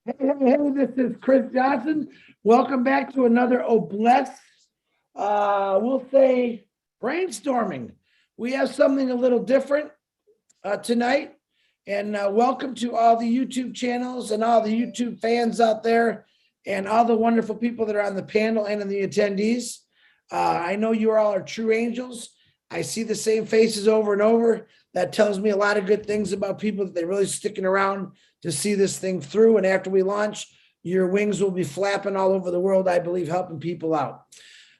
Hey, this is Chris Johnson. Welcome back to another Bless. We'll say brainstorming. We have something a little different tonight. And welcome to all the YouTube channels and all the YouTube fans out there and all the wonderful people that are on the panel and in the attendees. I know you all are true angels. I see the same faces over and over. That tells me a lot of good things about people, that they're really sticking around to see this thing through. And after we launch, your wings will be flapping all over the world, I believe, helping people out.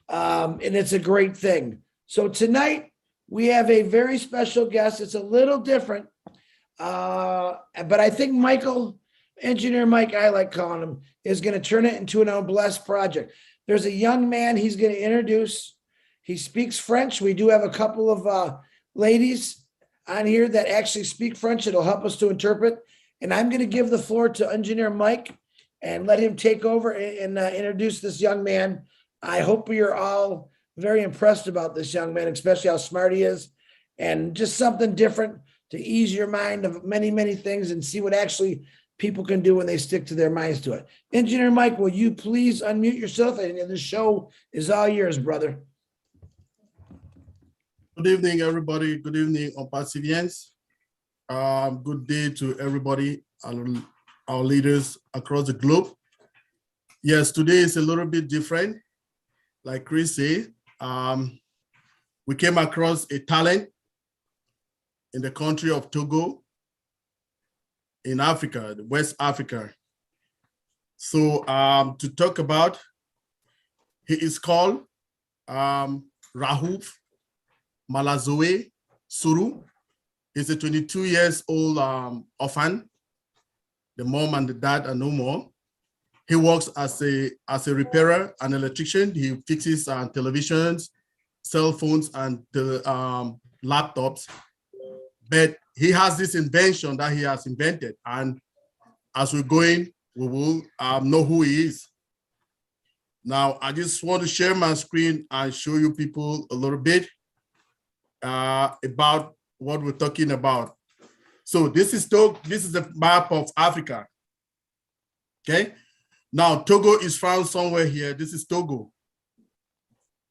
And it's a great thing. So tonight we have a very special guest. It's a little different, but I think Michael, Engineer Mike, I like calling him, is going to turn it into an Blessed project. There's a young man he's going to introduce. He speaks French. We do have a couple of ladies on here that actually speak French. It'll help us to interpret. And I'm going to give the floor to Engineer Mike and let him take over and introduce this young man. I hope you're all very impressed about this young man, especially how smart he is, and just something different to ease your mind of many, many things and see what actually people can do when they stick to their minds to it. Engineer Mike, will you please unmute yourself? And the show is all yours, brother. Good evening, everybody. Good evening, ONPASSIVE AI. Good day to everybody, our leaders across the globe. Yes, today is a little bit different. Like Chris said, we came across a talent in the country of Togo, in Africa, West Africa. So to talk about, he is called Rahouf Malazoe Suru. He's a 22 years old orphan. The mom and the dad are no more. He works as a repairer and electrician. He fixes televisions, cell phones, and laptops. But he has this invention that he has invented. And as we're going, we will know who he is. Now, I just want to share my screen and show you people a little bit about what we're talking about. So this is the map of Africa. Okay. Now Togo is found somewhere here. This is Togo.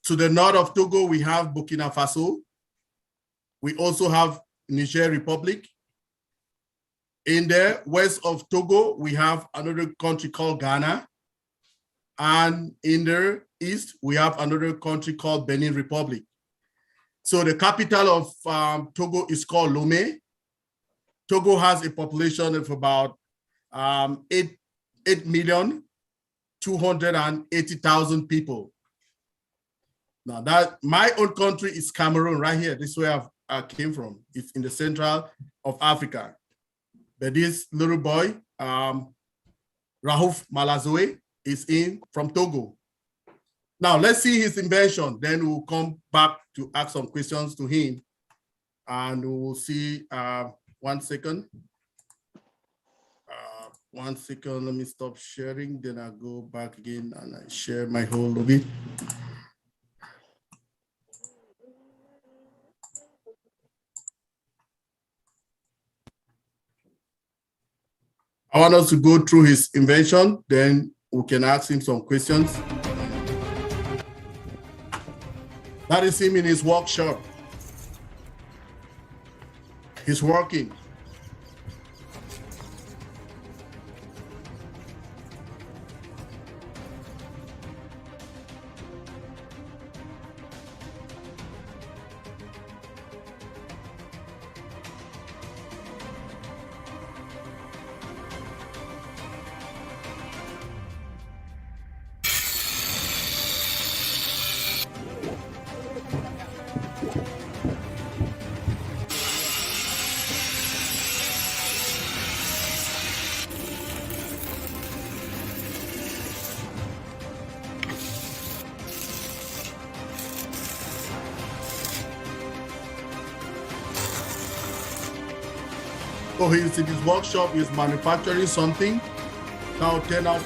To the north of Togo, we have Burkina Faso. We also have Niger Republic. In the west of Togo, we have another country called Ghana. And in the east, we have another country called Benin Republic. So the capital of Togo is called Lomé. Togo has a population of about 8,280,000 people. Now that my own country is Cameroon right here. This is where I came from. It's in the central of Africa. But this little boy, Rahouf Malazoe, is from Togo. Now let's see his invention. Then we'll come back to ask some questions to him, and we'll see. 1 second. 1 second. Let me stop sharing. Then I'll go back again and I share my whole lobby. I want us to go through his invention. Then we can ask him some questions. That is him in his workshop. He's working. So he's in his workshop, he's manufacturing something. Now turn out.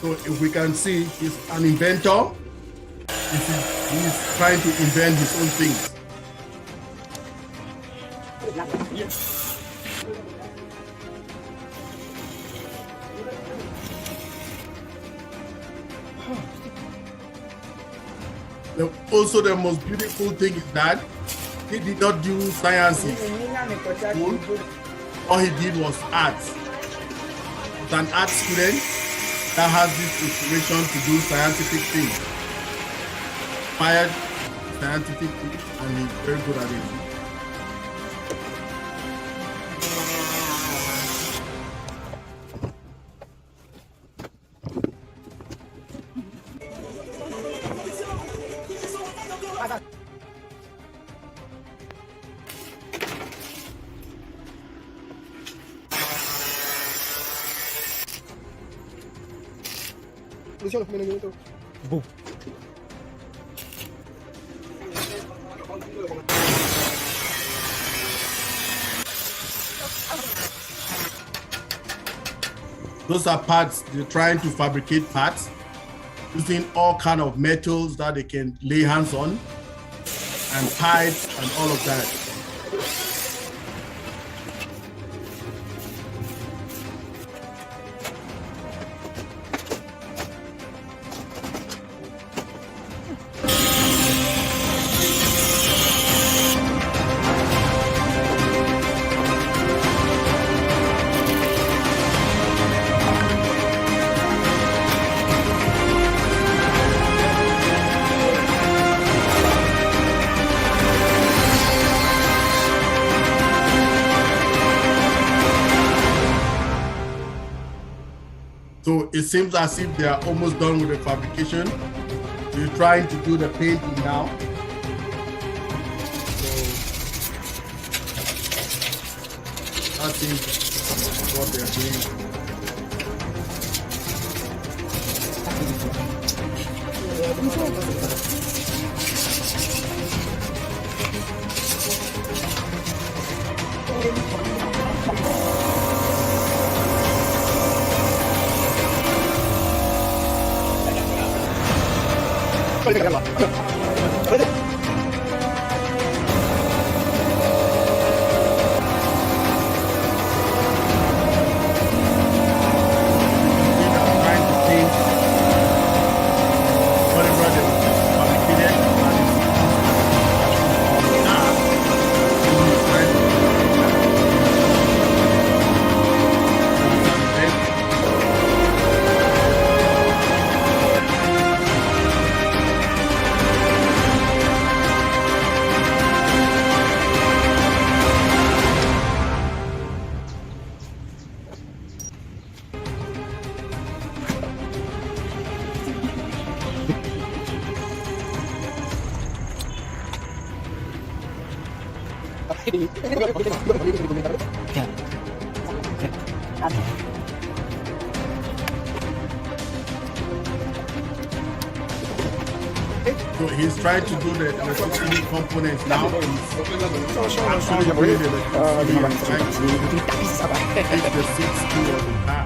So if we can see, he's an inventor. He's trying to invent his own things. Also, the most beautiful thing is that he did not do sciences. All he did was arts. He's an art student that has this inspiration to do scientific things. Inspired scientific things, and he's very good at it. Boom. Those are parts. They're trying to fabricate parts using all kind of metals that they can lay hands on, and pipes and all of that. So it seems as if they are almost done with the fabrication. They're trying to do the painting now. So I think what they're doing. So he's trying to do the electricity components now. He's actually doing the electricity and trying to take the 6 to the car.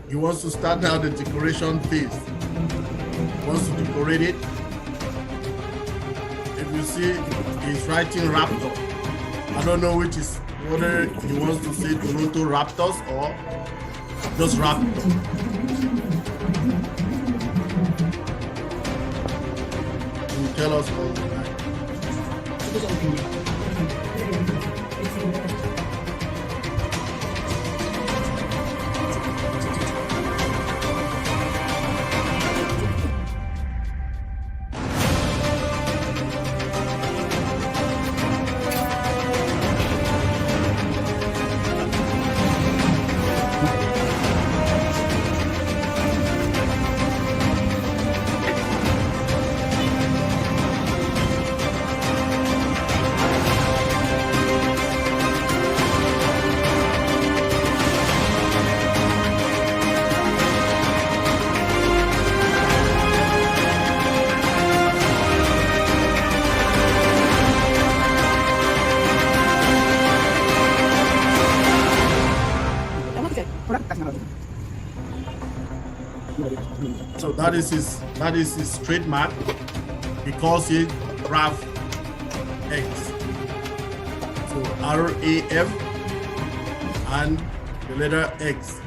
He wants to start now the decoration phase. He wants to decorate it. If you see, he's writing Raptor. I don't know which is whether he wants to say Toronto Raptors or just Raptor. Can you tell us all the time? That is his trademark. He calls it RAF X. So RAF and the letter X.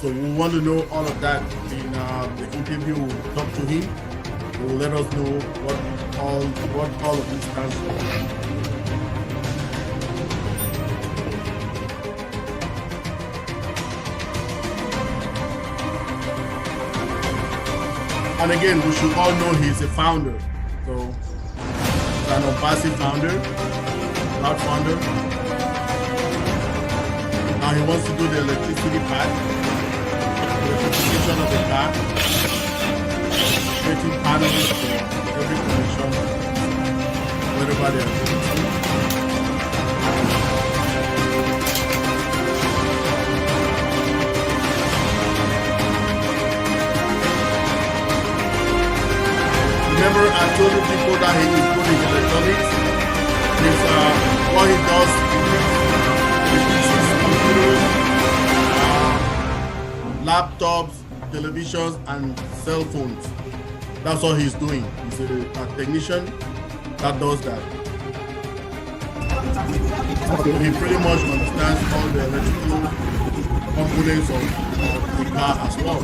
So we want to know all of that in the interview. We'll talk to him. He will let us know what all of this stands for. And again, we should all know he's a founder. So he's an ONPASSIVE founder, proud founder. Now he wants to do the electricity part, the electrification of the car, creating panels for every connection, wherever they are going to. Remember, I told you people that he is good in electronics. It's what he does. He fixes computers, laptops, televisions, and cell phones. That's what he's doing. He's a technician that does that. He pretty much understands all the electrical components of the car as well.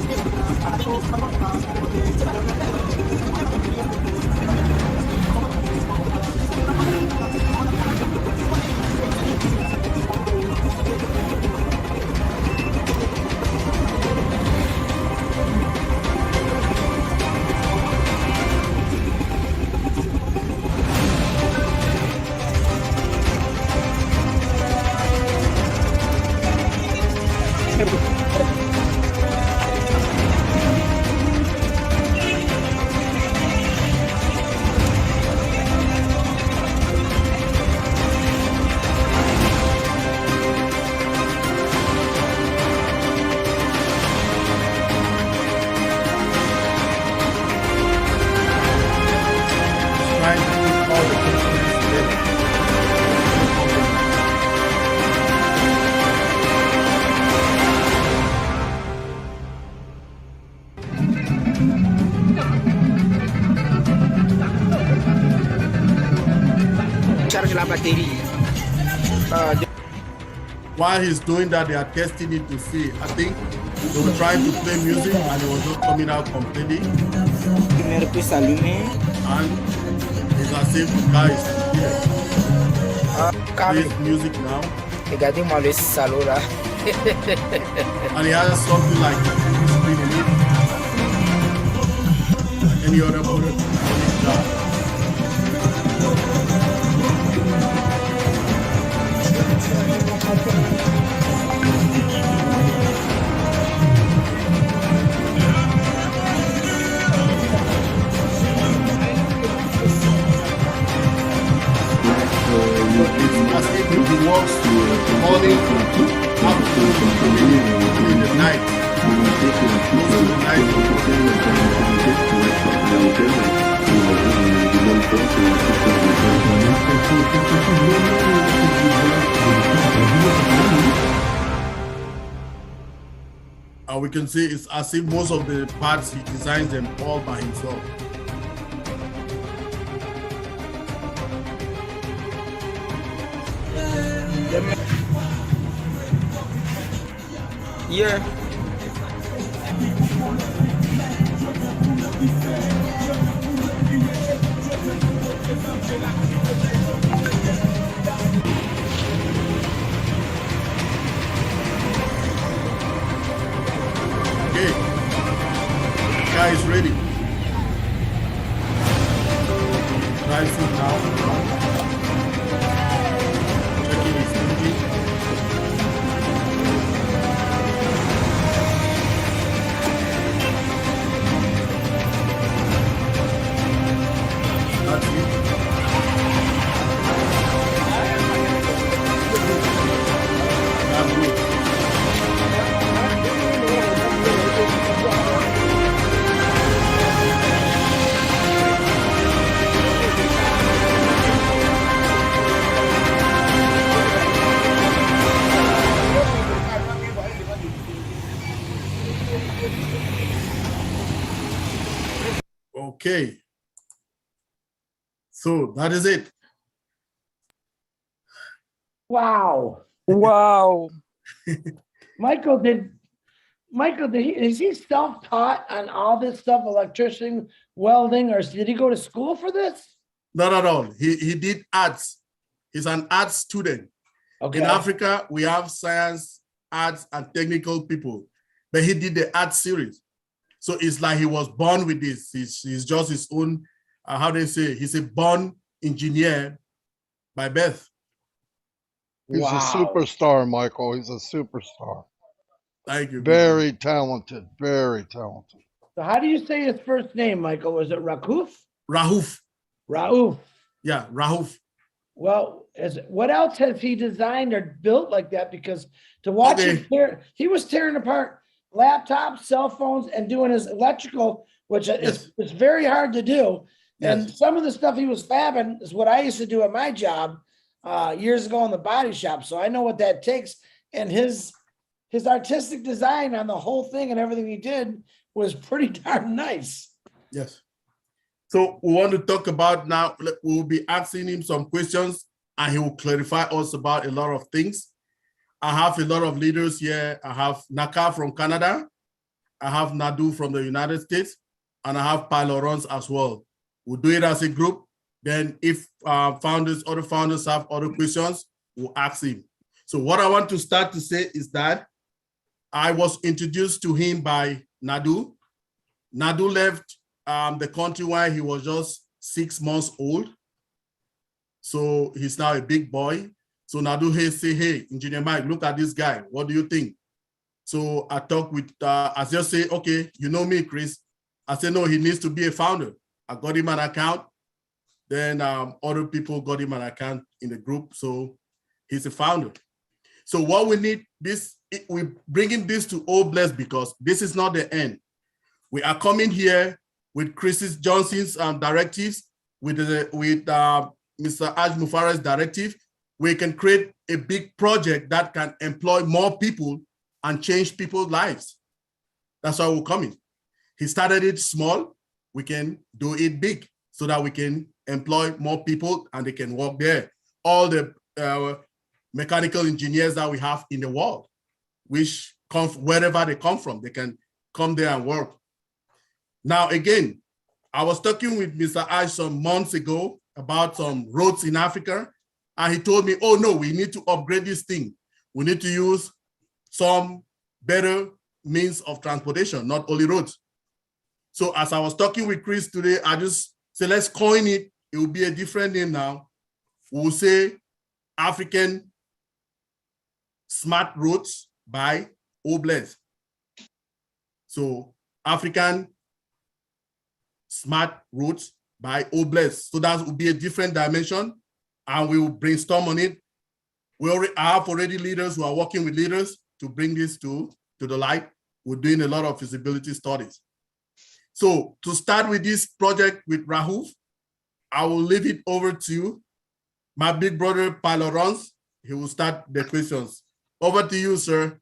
While he's doing that, they are testing it to see. I think they were trying to play music and it was not coming out completely. And it's as if the guy is here. Plays music now. And he has something like a screen in it. Like any other product. As if he works morning, afternoon, in the night. Most of the night. And we can see it's as if most of the parts he designs them all by himself. Yeah. Okay. Guy is ready. Drive it now. Checking his engine. That's it. That's good. Okay. So that is it. Wow. Wow. Michael, is he self-taught on all this stuff, electrician, welding, or did he go to school for this? Not at all. He did arts. He's an art student. Okay. In Africa, we have science, arts, and technical people, but he did the art series. So it's like he was born with this. He's just his own, how they say, he's a born engineer by birth. He's a superstar, Michael. He's a superstar. Thank you. Very talented, very talented. So how do you say his first name, Michael? Was it Rakouf? Rahouf. Raouf. Yeah, Rahouf. Well, what else has he designed or built like that? Because to watch him he was tearing apart laptops, cell phones, and doing his electrical, which is very hard to do. And some of the stuff he was fabbing is what I used to do at my job years ago in the body shop. So I know what that takes. And his artistic design on the whole thing and everything he did was pretty darn nice. Yes. So we want to talk about now, we'll be asking him some questions and he will clarify us about a lot of things. I have a lot of leaders here. I have Naka from Canada. I have Nadu from the United States, and I have Pa Laurence as well. We'll do it as a group. Then if other founders have other questions, we'll ask him. So what I want to start to say is that I was introduced to him by Nadu. Nadu left the country while he was just 6 months old. So he's now a big boy. So Nadu say, hey, Engineer Mike, look at this guy. What do you think? So I talked with, I just say, okay, you know me, Chris. I said, no, he needs to be a founder. I got him an account. Then other people got him an account in the group. So he's a founder. So what we need, we're bringing this to All Blessed because this is not the end. We are coming here with Chris Johnson's directives, with Mr. Aj Mufareh's directive. We can create a big project that can employ more people and change people's lives. That's why we're coming. He started it small. We can do it big so that we can employ more people and they can work there. All the mechanical engineers that we have in the world, which come wherever they come from, they can come there and work. Now, again, I was talking with Mr. Ash some months ago about some roads in Africa. And he told me, oh no, we need to upgrade this thing. We need to use some better means of transportation, not only roads. So as I was talking with Chris today, I just said, let's coin it. It will be a different name now. We'll say African Smart Roads by Obless. So African Smart Roads by Obless. So that will be a different dimension. And we will brainstorm on it. I have already leaders who are working with leaders to bring this to the light. We're doing a lot of feasibility studies. So to start with this project with Rahouf, I will leave it over to my big brother, Pa Laurence. He will start the questions. Over to you, sir.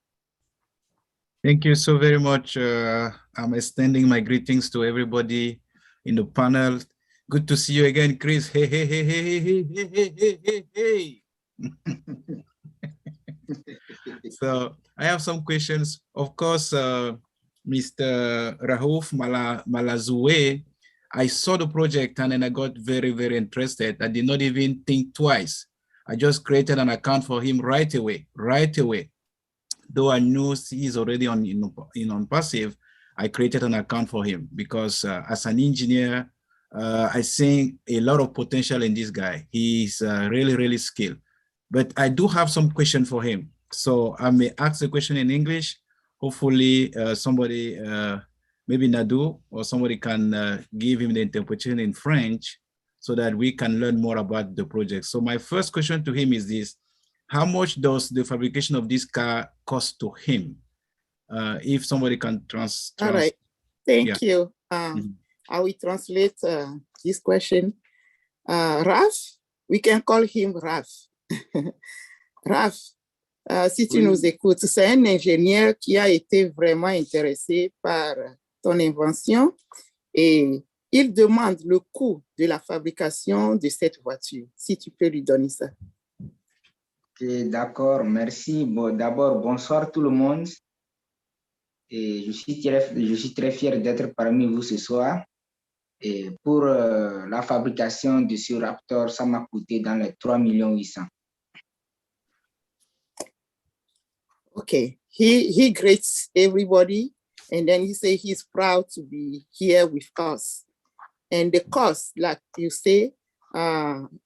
Thank you so very much. I'm extending my greetings to everybody in the panel. Good to see you again, Chris. Hey, hey, hey, hey, hey, hey, hey, hey, hey, hey. So I have some questions. Of course, Mr. Rahouf Malazoué, I saw the project and then I got very, very interested. I did not even think twice. I just created an account for him right away. Though I knew he's already on ONPASSIVE, I created an account for him because as an engineer, I see a lot of potential in this guy. He's really, really skilled. But I do have some question for him. So I may ask the question in English. Hopefully somebody, maybe Nadu or somebody can give him the interpretation in French so that we can learn more about the project. So my first question to him is this: how much does the fabrication of this car cost to him? If somebody can All right, thank you. I will translate this question. Raph, we can call him Raph. Raph, si tu nous écoutes, c'est un ingénieur qui a été vraiment intéressé par ton invention et il demande le coût de la fabrication de cette voiture. Si tu peux lui donner ça. Ok, d'accord, merci. Bon, d'abord, bonsoir tout le monde. Et je suis très fier d'être parmi vous ce soir. Et pour la fabrication de ce Raptor, ça m'a coûté dans les 3 800 000. Okay, he greets everybody, and then he say he's proud to be here with us. And the cost, like you say,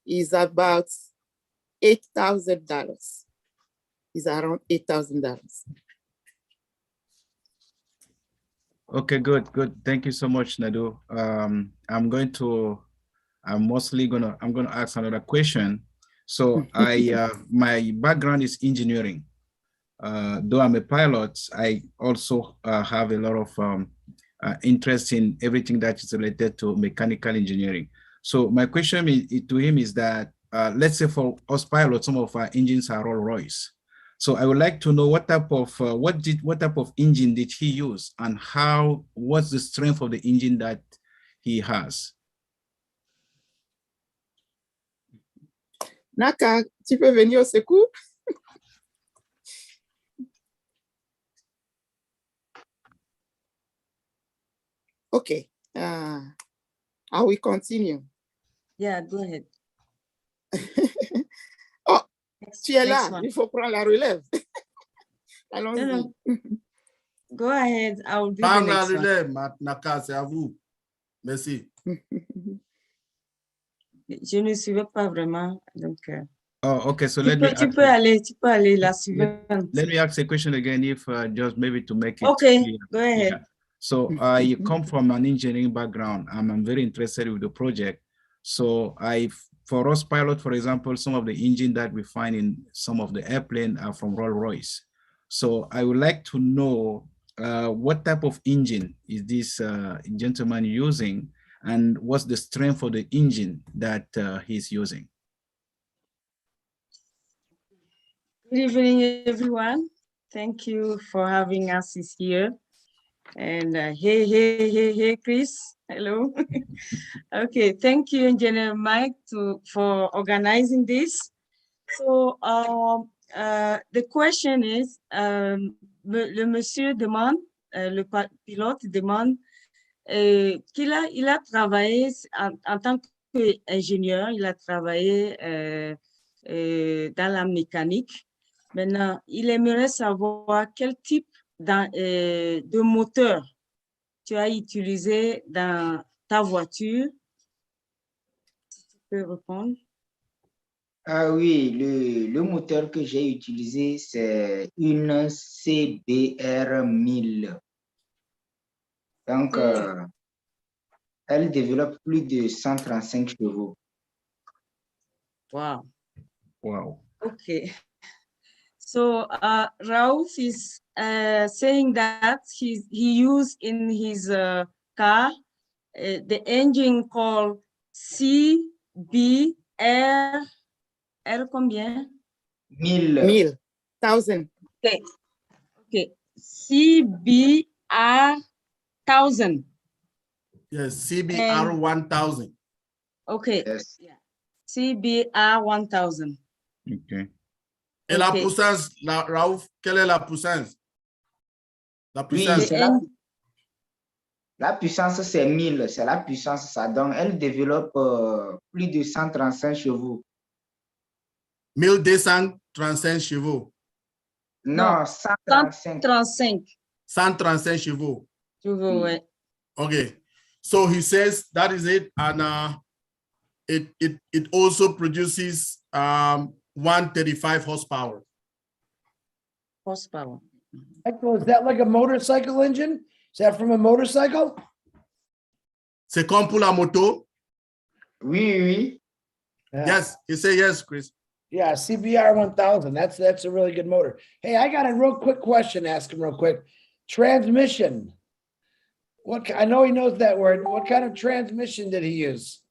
is about $8,000. Is around $8,000. Okay, good. Thank you so much, Nadu. I'm going to ask another question. So my background is engineering. Though I'm a pilot, I also have a lot of interest in everything that is related to mechanical engineering. So my question to him is that, let's say for us pilots, some of our engines are Rolls-Royce. So I would like to know what type of engine did he use, and what's the strength of the engine that he has? Naka, tu peux venir au secours? Okay, I will continue. Yeah, go ahead. Oh, tu es Next là, one. il faut prendre la relève. Allons-y. No. Go ahead, I will do the Prendre la next one. relève, Naka, c'est à vous. Merci. Je ne suivais pas vraiment, donc. Oh, okay. So Tu peux aller la suivante. Let me ask a question again, if just maybe to make it Okay, clear. go ahead. Yeah. So you come from an engineering background. I'm very interested with the project. So for us pilots, for example, some of the engine that we find in some of the airplane are from Rolls-Royce. So I would like to know what type of engine is this gentleman using, and what's the strength of the engine that he's using? Good evening, everyone. Thank you for having us here. And hey, Chris. Hello. Okay, thank you, Engineer Mike, for organizing this. So the question is, le monsieur demande, le pilote demande qu'il a travaillé en tant qu'ingénieur, il a travaillé dans la mécanique. Maintenant, il aimerait savoir quel type de moteur tu as utilisé dans ta voiture. Si tu peux répondre. Ah oui, le moteur que j'ai utilisé, c'est une CBR 1000. Donc, elle développe plus de 135 chevaux. Wow. Wow. Okay. So Rauf is saying that he used in his car the engine called CBR combien? 1000. 1000. Okay. Okay. CBR 1000. Yes, CBR 1000. Okay. Yes. Yeah. CBR 1000. Okay. Et la puissance, Raouf, quelle est la puissance? La puissance. Oui, la puissance, c'est 1000. C'est la puissance, ça donne. Elle développe plus de 135 chevaux. 1235 chevaux. Non, 135. 135 chevaux. Chevaux, ouais. Okay. So he says that is it. And it also produces 135 horsepower. Horsepower. Michael, is that like a motorcycle engine? Is that from a motorcycle? C'est comme pour la moto? Oui, oui. Yeah. Yes, he said yes, Chris. Yeah, CBR 1000. That's a really good motor. Hey, I got a real quick question to ask him real quick. Transmission. I know he knows that word. What kind of transmission did he use?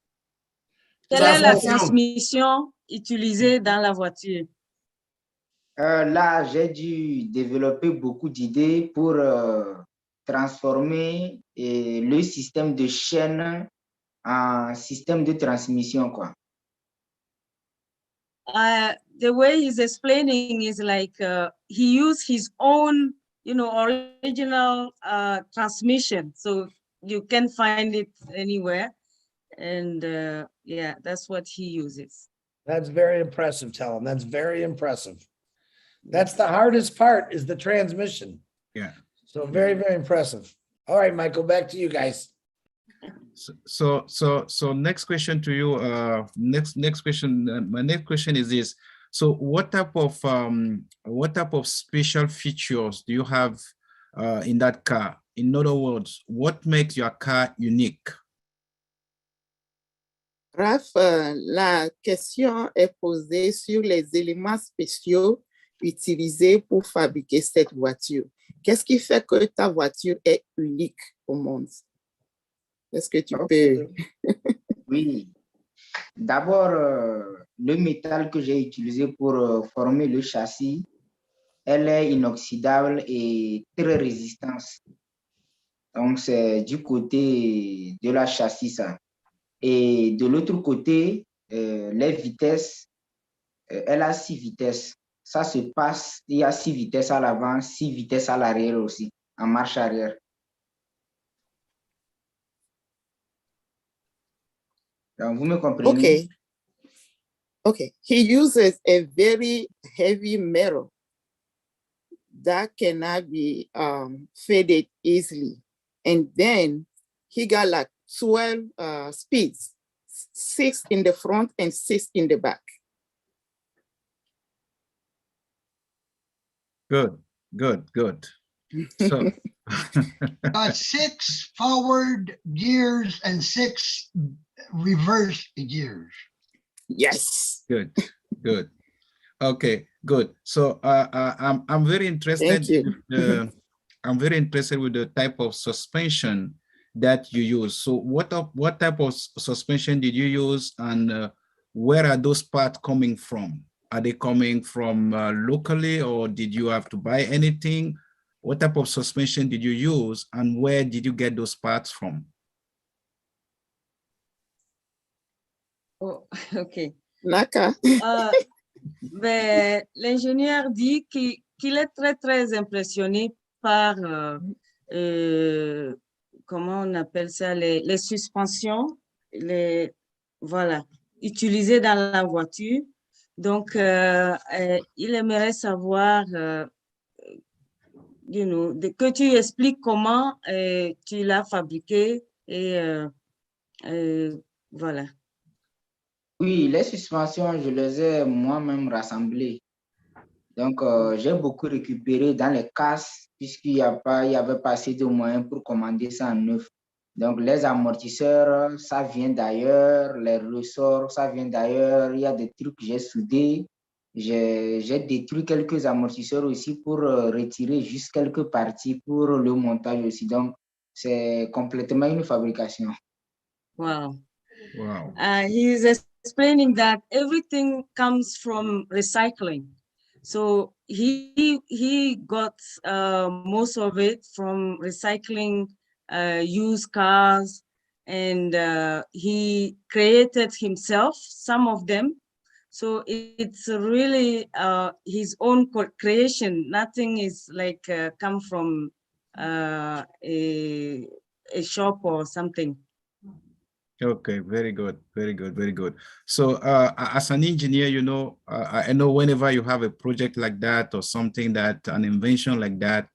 Quelle est la transmission utilisée dans la voiture? Là, j'ai dû développer beaucoup d'idées pour transformer le système de chaîne en système de transmission, quoi. The way he's explaining is like he used his own, original transmission. So you can find it anywhere. And yeah, that's what he uses. That's very impressive, tell him. That's very impressive. That's the hardest part is the transmission. Yeah. So very, very impressive. All right, Michael, back to you guys. So next question to you, next question, my next question is this. So what type of special features do you have in that car? In other words, what makes your car unique? Raph, la question est posée sur les éléments spéciaux utilisés pour fabriquer cette voiture. Qu'est-ce qui fait que ta voiture est unique au monde? Est-ce que tu peux... Oui. D'abord, le métal que j'ai utilisé pour former le châssis, elle est inoxydable et très résistante. Donc, c'est du côté de la châssis, ça. Et de l'autre côté, les vitesses, elle a 6 vitesses. Ça se passe, il y a 6 vitesses à l'avant, 6 vitesses à l'arrière aussi, en marche arrière. Donc, vous me comprenez? Okay. Okay. He uses a very heavy metal that cannot be faded easily. And then he got like 12 speeds, 6 in the front and 6 in the back. Good. So 6 forward gears and 6 reverse gears. Yes. Good. Okay, good. So I'm very interested. Thank you. I'm very interested with the type of suspension that you use. So what type of suspension did you use, and where are those parts coming from? Are they coming from locally, or did you have to buy anything? What type of suspension did you use, and where did you get those parts from? Oh, OK. Naka. L'ingénieur dit qu'il est très, très impressionné par, comment on appelle ça, les suspensions, voilà, utilisées dans la voiture. Donc, il aimerait savoir, que tu expliques comment tu l'as fabriqué et voilà. Oui, les suspensions, je les ai moi-même rassemblées. Donc, j'ai beaucoup récupéré dans les casses puisqu'il n'y avait pas assez de moyens pour commander ça en neuf. Donc, les amortisseurs, ça vient d'ailleurs. Les ressorts, ça vient d'ailleurs. Il y a des trucs que j'ai soudés. J'ai détruit quelques amortisseurs aussi pour retirer juste quelques parties pour le montage aussi. Donc, c'est complètement une fabrication. Wow. He's explaining that everything comes from recycling. So he got most of it from recycling used cars, and he created himself some of them. So it's really his own creation. Nothing is like come from a shop or something. Okay, very good. So as an engineer, I know whenever you have a project like that or something an invention like that,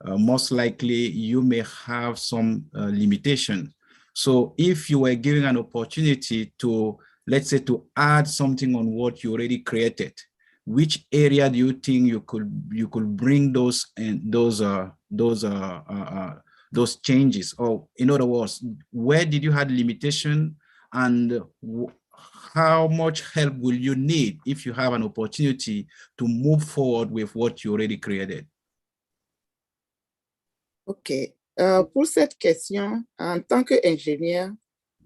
most likely you may have some limitation. So if you were given an opportunity to, let's say, to add something on what you already created, which area do you think you could bring those changes? Or in other words, where did you have limitation, and how much help will you need if you have an opportunity to move forward with what you already created? OK. Pour cette question, en tant qu'ingénieur,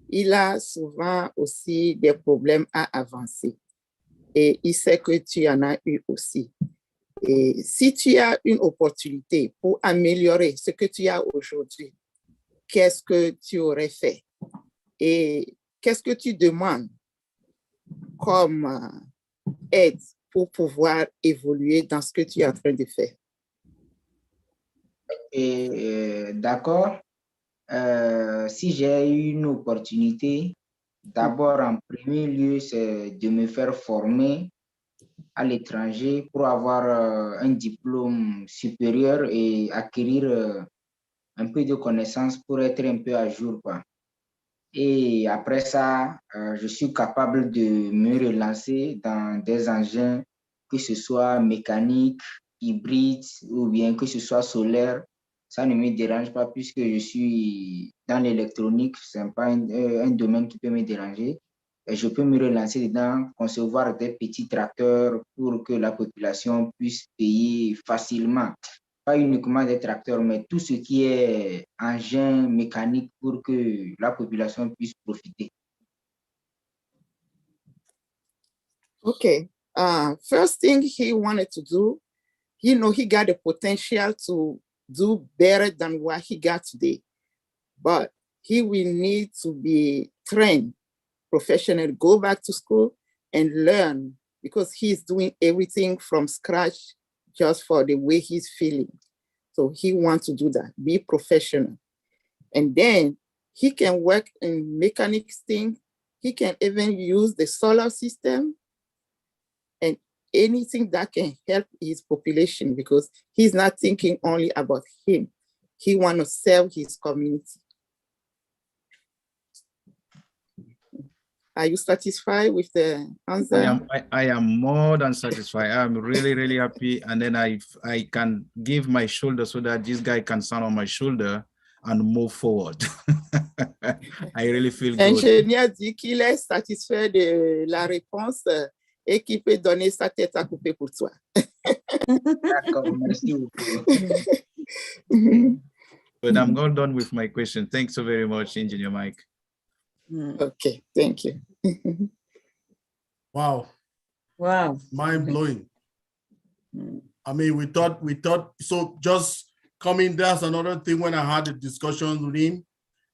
il a souvent aussi des problèmes à avancer. Et il sait que tu en as eu aussi. Et si tu as une opportunité pour améliorer ce que tu as aujourd'hui, qu'est-ce que tu aurais fait? Et qu'est-ce que tu demandes comme aide pour pouvoir évoluer dans ce que tu es en train de faire? Et d'accord, si j'ai une opportunité, d'abord en premier lieu, c'est de me faire former à l'étranger pour avoir un diplôme supérieur et acquérir un peu de connaissances pour être un peu à jour, quoi. Et après ça, je suis capable de me relancer dans des engins, que ce soit mécanique, hybride ou bien que ce soit solaire. Ça ne me dérange pas puisque je suis dans l'électronique. Ce n'est pas un domaine qui peut me déranger. Et je peux me relancer dedans, concevoir des petits tracteurs pour que la population puisse payer facilement. Pas uniquement des tracteurs, mais tout ce qui est engin mécanique pour que la population puisse profiter. Okay. First thing he wanted to do, he got the potential to do better than what he got today, but he will need to be trained professionally, go back to school and learn, because he's doing everything from scratch just for the way he's feeling. So he wants to do that, be professional. And then he can work in mechanics thing. He can even use the solar system and anything that can help his population, because he's not thinking only about him. He wants to serve his community. Are you satisfied with the answer? I am more than satisfied. I'm really, really happy. And then I can give my shoulder so that this guy can stand on my shoulder and move forward. I really feel good. L'ingénieur dit qu'il est satisfait de la réponse et qu'il peut donner sa tête à couper pour toi. D'accord, merci beaucoup. But I'm all done with my question. Thanks so very much, Engineer Mike. Okay, thank you. Wow. Wow. Mind blowing. I mean, we thought, so just coming, there's another thing when I had a discussion with him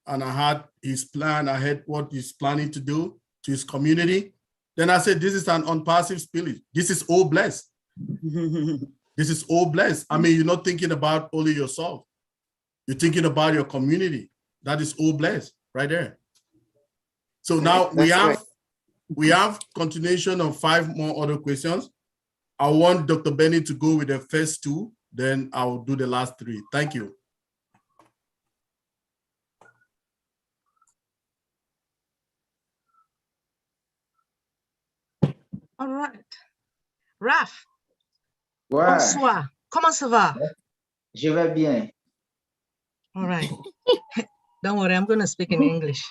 and I had his plan, I had what he's planning to do to his community. Then I said, this is an unpassive spirit. This is all blessed. This is all blessed. I mean, you're not thinking about only yourself. You're thinking about your community. That is all blessed right there. So now we have continuation of 5 more other questions. I want Dr. Benny to go with the first 2, then I'll do the last 3. Thank you. All right. Raph. Ouais. Bonsoir. Comment ça va? Je vais bien. All right. Don't worry, I'm going to speak in English.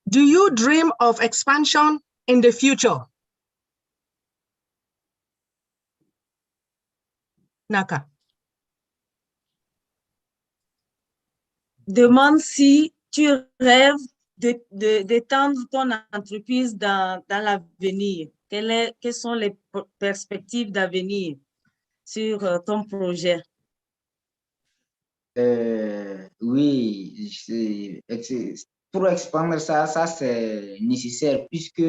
Do you dream of expansion in the future? Naka. Demande si tu rêves d'étendre ton entreprise dans l'avenir. Quelles sont les perspectives d'avenir sur ton projet? Oui, pour expandre ça c'est nécessaire puisque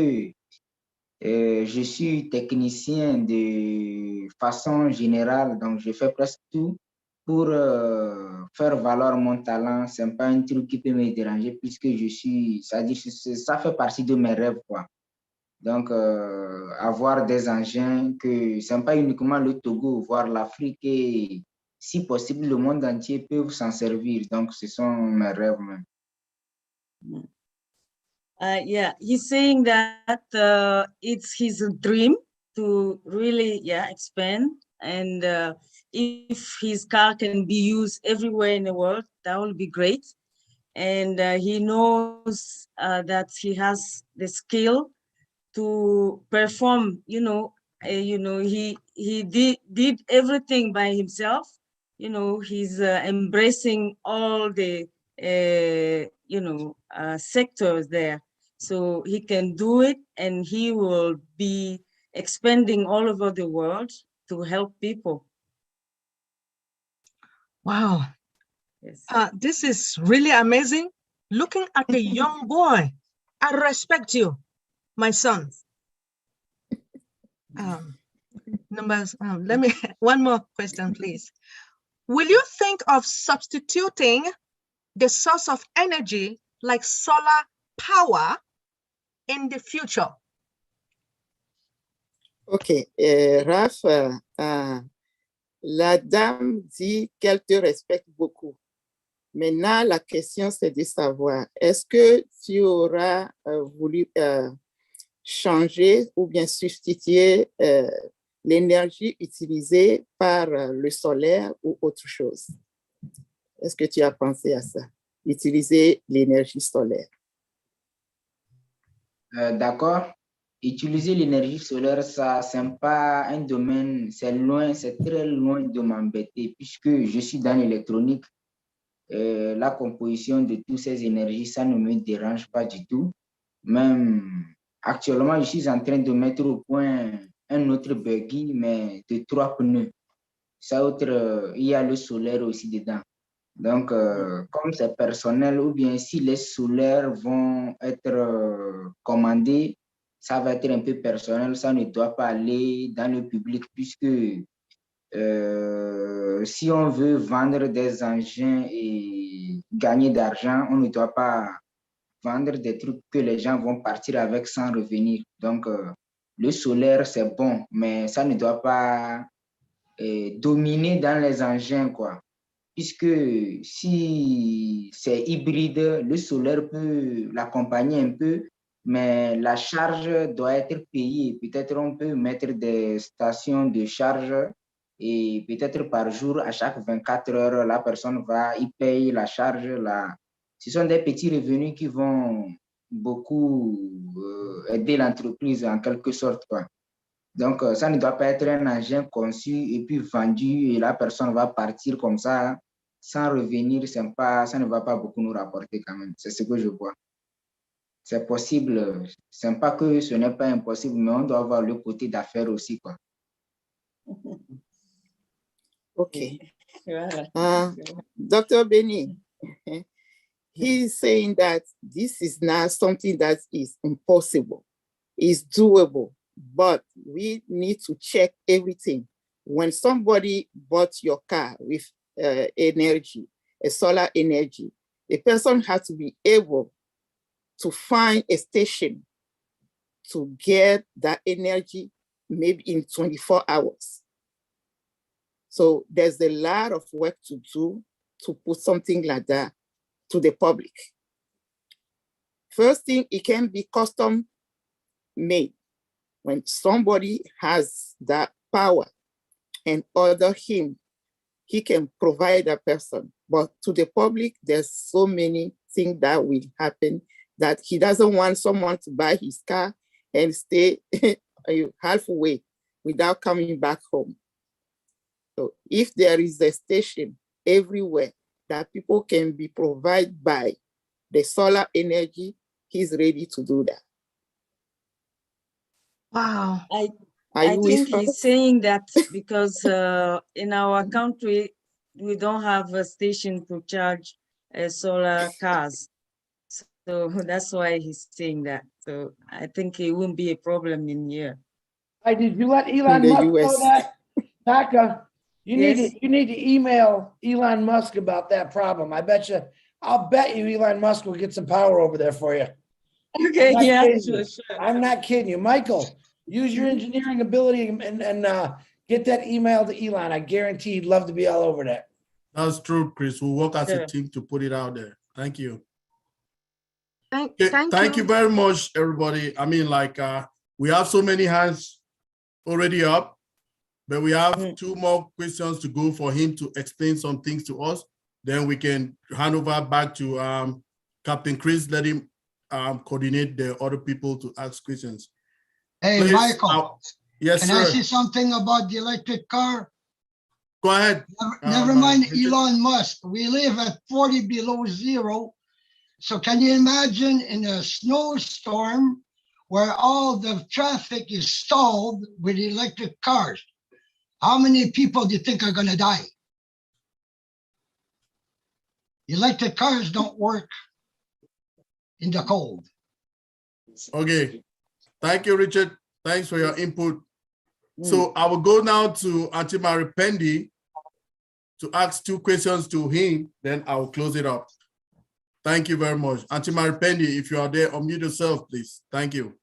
je suis technicien de façon générale, donc je fais presque tout pour faire valoir mon talent. Ce n'est pas un truc qui peut me déranger puisque ça fait partie de mes rêves, quoi. Donc, avoir des engins que ce n'est pas uniquement le Togo, voire l'Afrique et si possible le monde entier peuvent s'en servir. Donc, ce sont mes rêves même. Yeah, he's saying that it's his dream to really, expand. And if his car can be used everywhere in the world, that will be great. And he knows that he has the skill to perform. He did everything by himself. He's embracing all the sectors there. So he can do it, and he will be expanding all over the world to help people. Wow. Yes. This is really amazing. Looking at a young boy, I respect you, my son. Let me, one more question, please. Will you think of substituting the source of energy like solar power in the future? Ok, Raph, la dame dit qu'elle te respecte beaucoup. Maintenant, la question, c'est de savoir, est-ce que tu auras voulu changer ou bien substituer l'énergie utilisée par le solaire ou autre chose? Est-ce que tu as pensé à ça? Utiliser l'énergie solaire. D'accord. Utiliser l'énergie solaire, ça, c'est pas un domaine, c'est loin, c'est très loin de m'embêter puisque je suis dans l'électronique. La composition de toutes ces énergies, ça ne me dérange pas du tout. Même actuellement, je suis en train de mettre au point un autre buggy, mais de 3 pneus. Ça autre, il y a le solaire aussi dedans. Donc, comme c'est personnel, ou bien si les solaires vont être commandés, ça va être un peu personnel, ça ne doit pas aller dans le public puisque si on veut vendre des engins et gagner d'argent, on ne doit pas vendre des trucs que les gens vont partir avec sans revenir. Donc, le solaire, c'est bon, mais ça ne doit pas dominer dans les engins, quoi. Puisque si c'est hybride, le solaire peut l'accompagner un peu, mais la charge doit être payée. Peut-être on peut mettre des stations de charge et peut-être par jour, à chaque 24 heures, la personne va y payer la charge. Ce sont des petits revenus qui vont beaucoup aider l'entreprise en quelque sorte, quoi. Donc, ça ne doit pas être un engin conçu et puis vendu et la personne va partir comme ça sans revenir. Ça ne va pas beaucoup nous rapporter quand même. C'est ce que je vois. C'est possible. C'est pas que ce n'est pas impossible, mais on doit avoir le côté d'affaires aussi, quoi. OK. Dr. Benny, he's saying that this is not something that is impossible. It's doable, but we need to check everything. When somebody bought your car with energy, a solar energy, the person has to be able to find a station to get that energy maybe in 24 hours. So there's a lot of work to do to put something like that to the public. First thing, it can be custom made. When somebody has that power and order him, he can provide a person. But to the public, there's so many things that will happen that he doesn't want someone to buy his car and stay halfway without coming back home. So if there is a station everywhere that people can be provided by the solar energy, he's ready to do that. Wow. I think he's saying that because in our country, we don't have a station to charge solar cars. So that's why he's saying that. So I think it won't be a problem in here. Did you let Elon Musk know that? Taka, you need to email Elon Musk about that problem. I'll bet you Elon Musk will get some power over there for you. Okay, yeah, sure. I'm not kidding you. Michael, use your engineering ability and get that email to Elon. I guarantee he'd love to be all over that. That's true, Chris. We'll work as a team to put it out there. Thank you. Thank you very much, everybody. I mean, we have so many hands already up, but we have 2 more questions to go for him to explain some things to us. Then we can hand over back to Captain Chris, let him coordinate the other people to ask questions. Hey, Please, Michael. Yes, can sir. I say something about the electric car? Go ahead. Never mind Elon Musk. We live at 40 below zero. So can you imagine in a snowstorm where all the traffic is stalled with electric cars? How many people do you think are going to die? Electric cars don't work in the cold. Okay. Thank you, Richard. Thanks for your input. So I will go now to Auntie Maripendi to ask 2 questions to him, then I will close it up. Thank you very much. Auntie Maripendi, if you are there, unmute yourself, please. Thank you.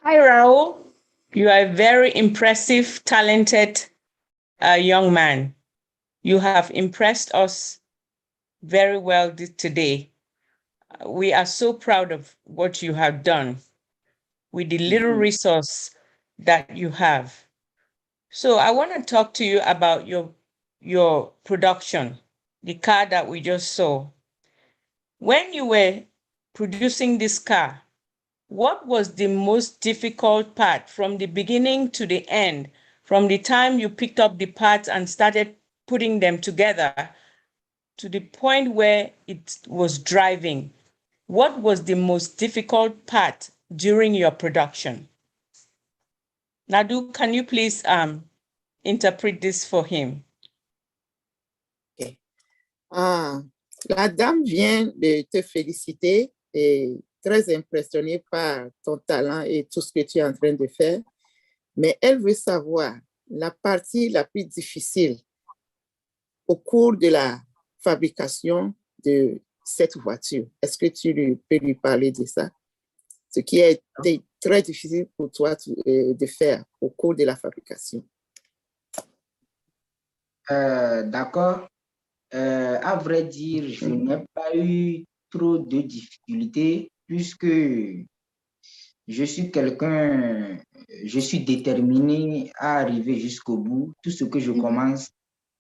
Hi, Raul. You are a very impressive, talented young man. You have impressed us very well today. We are so proud of what you have done with the little resource that you have. So I want to talk to you about your production, the car that we just saw. When you were producing this car, what was the most difficult part from the beginning to the end, from the time you picked up the parts and started putting them together to the point where it was driving? What was the most difficult part during your production? Nadu, can you please interpret this for him? Okay. La dame vient de te féliciter et très impressionnée par ton talent et tout ce que tu es en train de faire. Mais elle veut savoir la partie la plus difficile au cours de la fabrication de cette voiture. Est-ce que tu peux lui parler de ça? Ce qui a été très difficile pour toi de faire au cours de la fabrication. D'accord. À vrai dire, je n'ai pas eu trop de difficultés puisque je suis déterminé à arriver jusqu'au bout. Tout ce que je commence,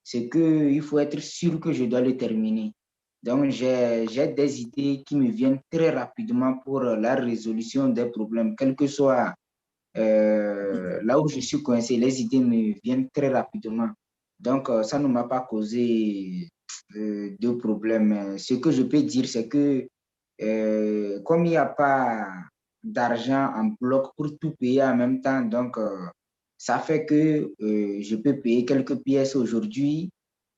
c'est qu'il faut être sûr que je dois le terminer. Donc, j'ai des idées qui me viennent très rapidement pour la résolution des problèmes, quel que soit là où je suis coincé, les idées me viennent très rapidement. Donc, ça ne m'a pas causé de problème. Ce que je peux dire, c'est que comme il n'y a pas d'argent en bloc pour tout payer en même temps, donc ça fait que je peux payer quelques pièces aujourd'hui,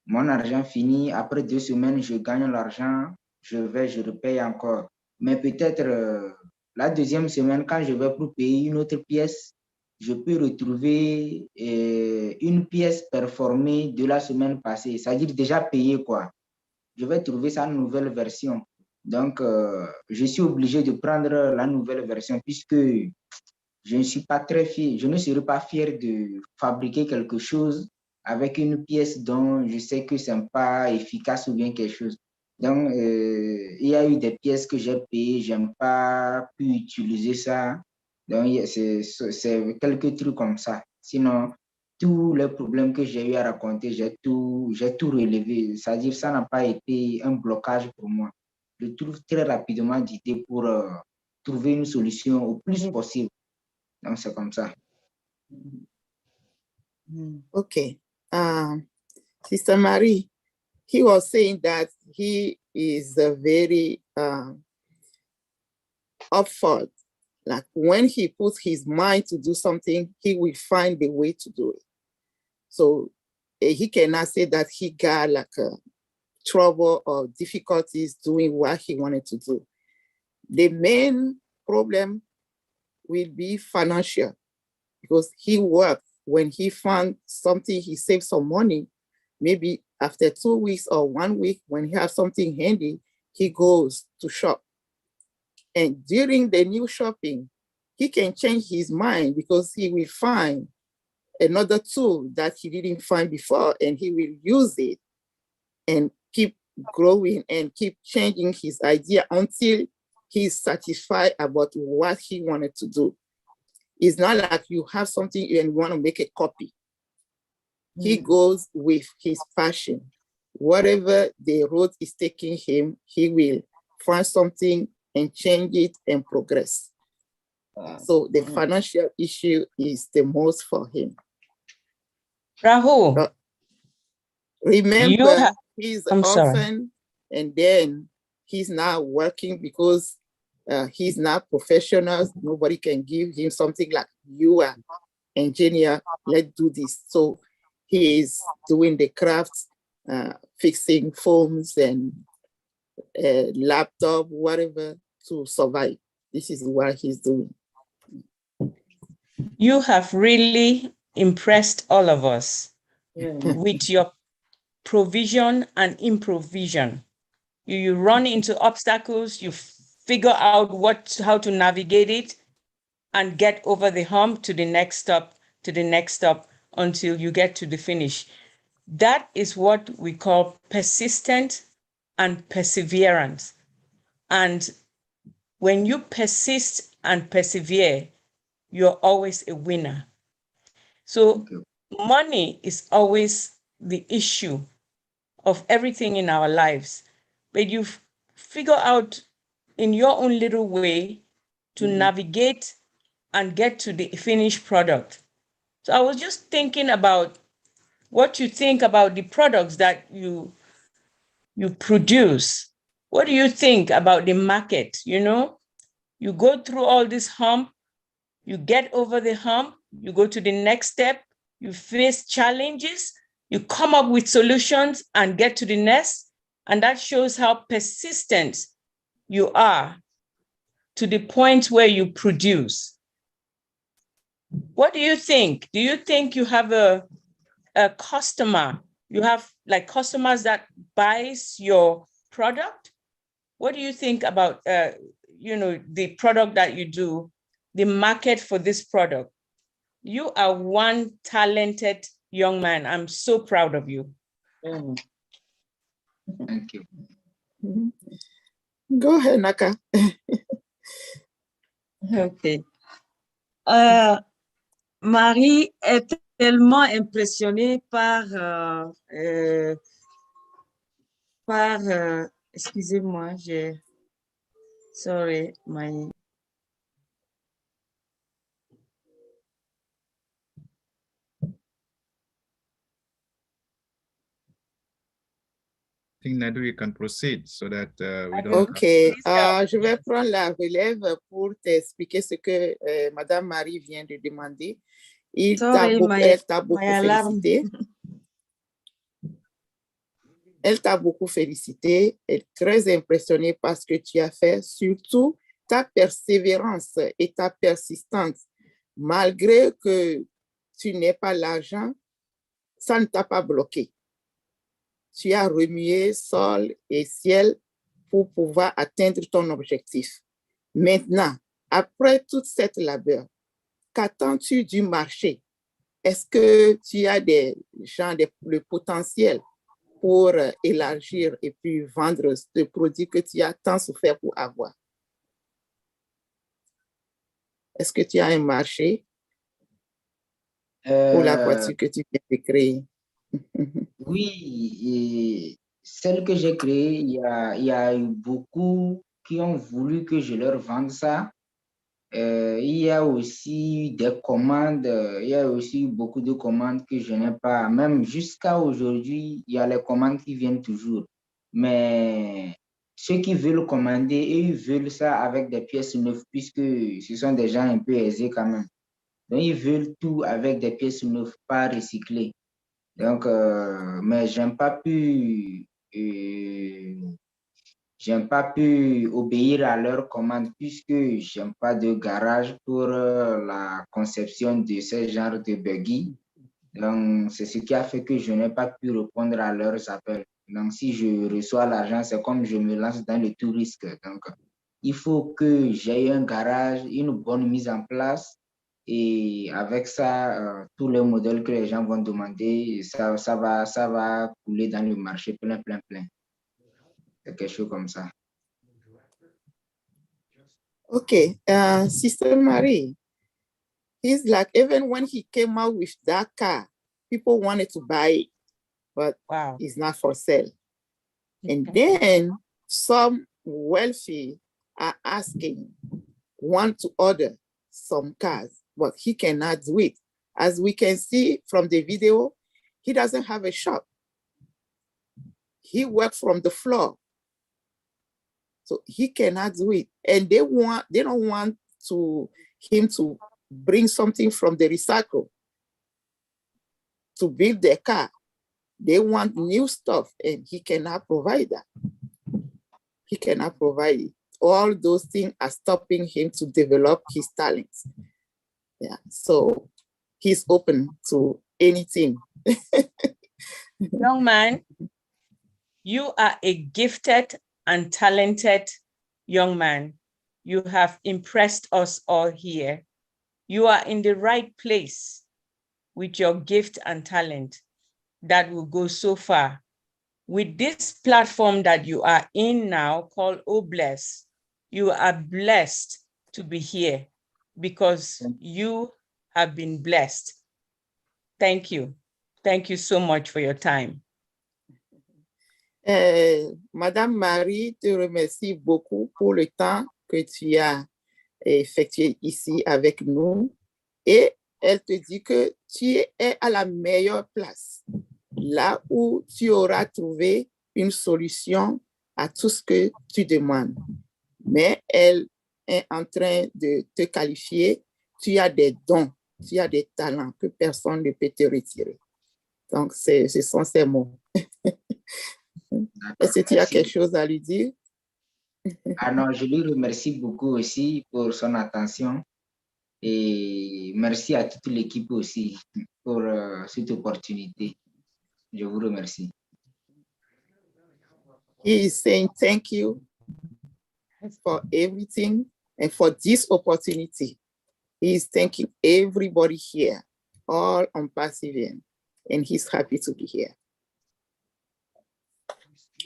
mon argent fini, après 2 semaines, je gagne l'argent, je repaye encore. Mais peut-être la deuxième semaine, quand je vais pour payer une autre pièce, je peux retrouver une pièce performée de la semaine passée, c'est-à-dire déjà payée, quoi. Je vais trouver sa nouvelle version. Donc, je suis obligé de prendre la nouvelle version puisque je ne suis pas très fier, je ne serai pas fier de fabriquer quelque chose avec une pièce dont je sais que ce n'est pas efficace ou bien quelque chose. Donc, il y a eu des pièces que j'ai payées, je n'ai pas pu utiliser ça. Donc, c'est quelques trucs comme ça. Sinon, tous les problèmes que j'ai eu à raconter, j'ai tout relevé. C'est-à-dire, ça n'a pas été un blocage pour moi. Je trouve très rapidement d'idées pour trouver une solution au plus possible. Donc, c'est comme ça. Okay. Sister Marie, he was saying that he is a very upfront. Like when he puts his mind to do something, he will find the way to do it. So he cannot say that he got like trouble or difficulties doing what he wanted to do. The main problem will be financial because he worked. When he found something, he saved some money. Maybe after 2 weeks or 1 week, when he has something handy, he goes to shop. And during the new shopping, he can change his mind because he will find another tool that he didn't find before, and he will use it and keep growing and keep changing his idea until he's satisfied about what he wanted to do. It's not like you have something and you want to make a copy. He goes with his passion. Whatever the road is taking him, he will find something and change it and progress. So the financial issue is the most for him. Rahul, remember, he's I'm sorry. orphan, and then he's not working because he's not professional. Nobody can give him something like, you are engineer, let's do this. So he is doing the crafts fixing phones and laptop, whatever, to survive. This is what he's doing. You have really impressed all of us with your provision and improvision. You run into obstacles, you figure out how to navigate it and get over the hump to the next stop, until you get to the finish. That is what we call persistent and perseverance. And when you persist and persevere, you're always a winner. So money is always the issue of everything in our lives, but you figure out in your own little way to navigate and get to the finished product. So I was just thinking about what you think about the products that you produce. What do you think about the market? You go through all this hump, you get over the hump, you go to the next step, you face challenges, you come up with solutions and get to the next. And that shows how persistent you are to the point where you produce. What do you think? Do you think you have a customer? You have like customers that buys your product? What do you think about the product that you do, the market for this product? You are one talented young man. I'm so proud of you. Thank you. Go ahead, Naka. Okay. Marie est tellement impressionnée par excusez-moi, sorry, my. I think Nadu, you can proceed so that we don't. Okay, je vais prendre la relève pour t'expliquer ce que Madame Marie vient de demander. Elle t'a beaucoup félicité. Elle t'a beaucoup félicité. Elle est très impressionnée par ce que tu as fait, surtout ta persévérance et ta persistance. Malgré que tu n'aies pas l'argent, ça ne t'a pas bloqué. Tu as remué sol et ciel pour pouvoir atteindre ton objectif. Maintenant, après toute cette labeur, qu'attends-tu du marché? Est-ce que tu as le potentiel pour élargir et puis vendre ce produit que tu as tant souffert pour avoir? Est-ce que tu as un marché pour la voiture que tu viens de créer? Oui, et celle que j'ai créée, il y a eu beaucoup qui ont voulu que je leur vende ça. Il y a aussi des commandes, il y a aussi beaucoup de commandes que je n'ai pas. Même jusqu'à aujourd'hui, il y a les commandes qui viennent toujours. Mais ceux qui veulent commander, ils veulent ça avec des pièces neuves, puisque ce sont des gens un peu aisés quand même. Donc, ils veulent tout avec des pièces neuves, pas recyclées. Donc, mais j'aime pas pu obéir à leurs commandes puisque j'aime pas de garage pour la conception de ce genre de buggy. Donc, c'est ce qui a fait que je n'ai pas pu répondre à leurs appels. Donc, si je reçois l'argent, c'est comme je me lance dans le tout risque. Donc, il faut que j'aie un garage, une bonne mise en place. Et avec ça, tous les modèles que les gens vont demander, ça va couler dans le marché plein. C'est quelque chose comme ça. Okay, Sister Marie, he's like, even when he came out with that car, people wanted to buy it, but it's not for sale. And then some wealthy are asking, want to order some cars, but he cannot do it. As we can see from the video, he doesn't have a shop. He works from the floor. So he cannot do it. And they don't want him to bring something from the recycle to build their car. They want new stuff and he cannot provide that. He cannot provide it. All those things are stopping him to develop his talents. Yeah, so he's open to anything. Young man, you are a gifted and talented young man. You have impressed us all here. You are in the right place with your gift and talent that will go so far. With this platform that you are in now called OBLESS, you are blessed to be here because you have been blessed. Thank you. Thank you so much for your time. Madame Marie te remercie beaucoup pour le temps que tu as effectué ici avec nous et elle te dit que tu es à la meilleure place, là où tu auras trouvé une solution à tout ce que tu demandes. Mais elle est en train de te qualifier. Tu as des dons, tu as des talents que personne ne peut te retirer. Donc, ce sont ces mots. Est-ce que tu as quelque chose à lui dire? Ah non, je lui remercie beaucoup aussi pour son attention et merci à toute l'équipe aussi pour cette opportunité. Je vous remercie. He is saying thank you for everything and for this opportunity. He is thanking everybody here, all ONPASSIVE, and he's happy to be here.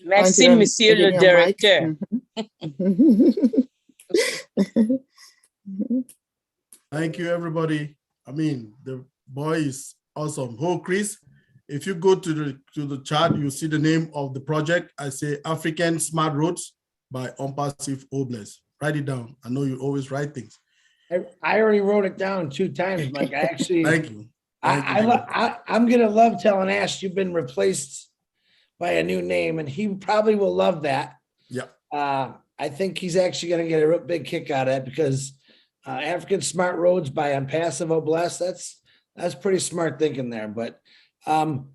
Merci, Monsieur le Directeur. Thank you, everybody. I mean, the boy is awesome. Oh, Chris, if you go to the chat, you see the name of the project. I say African Smart Roads by ONPASSIVE OBLESS. Write it down. I know you always write things. I already wrote it down 2 times, Mike. I actually, Thank you. I'm going to love telling Ash you've been replaced by a new name, and he probably will love that. Yeah. I think he's actually going to get a real big kick out of it because African Smart Roads by ONPASSIVE OBLESS, that's pretty smart thinking there. But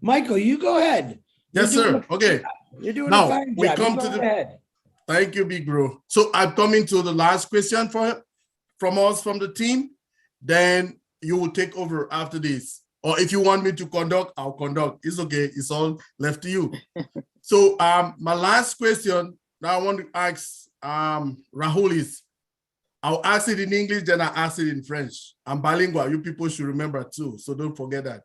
Michael, you go ahead. Yes, sir. Okay. You're doing Now, a fine we job. come You to go the ahead. Thank you, big bro. So I'm coming to the last question from us, from the team. Then you will take over after this. Or if you want me to conduct, I'll conduct. It's okay. It's all left to you. So my last question that I want to ask Rahul is, I'll ask it in English, then I'll ask it in French. I'm bilingual. You people should remember too. So don't forget that.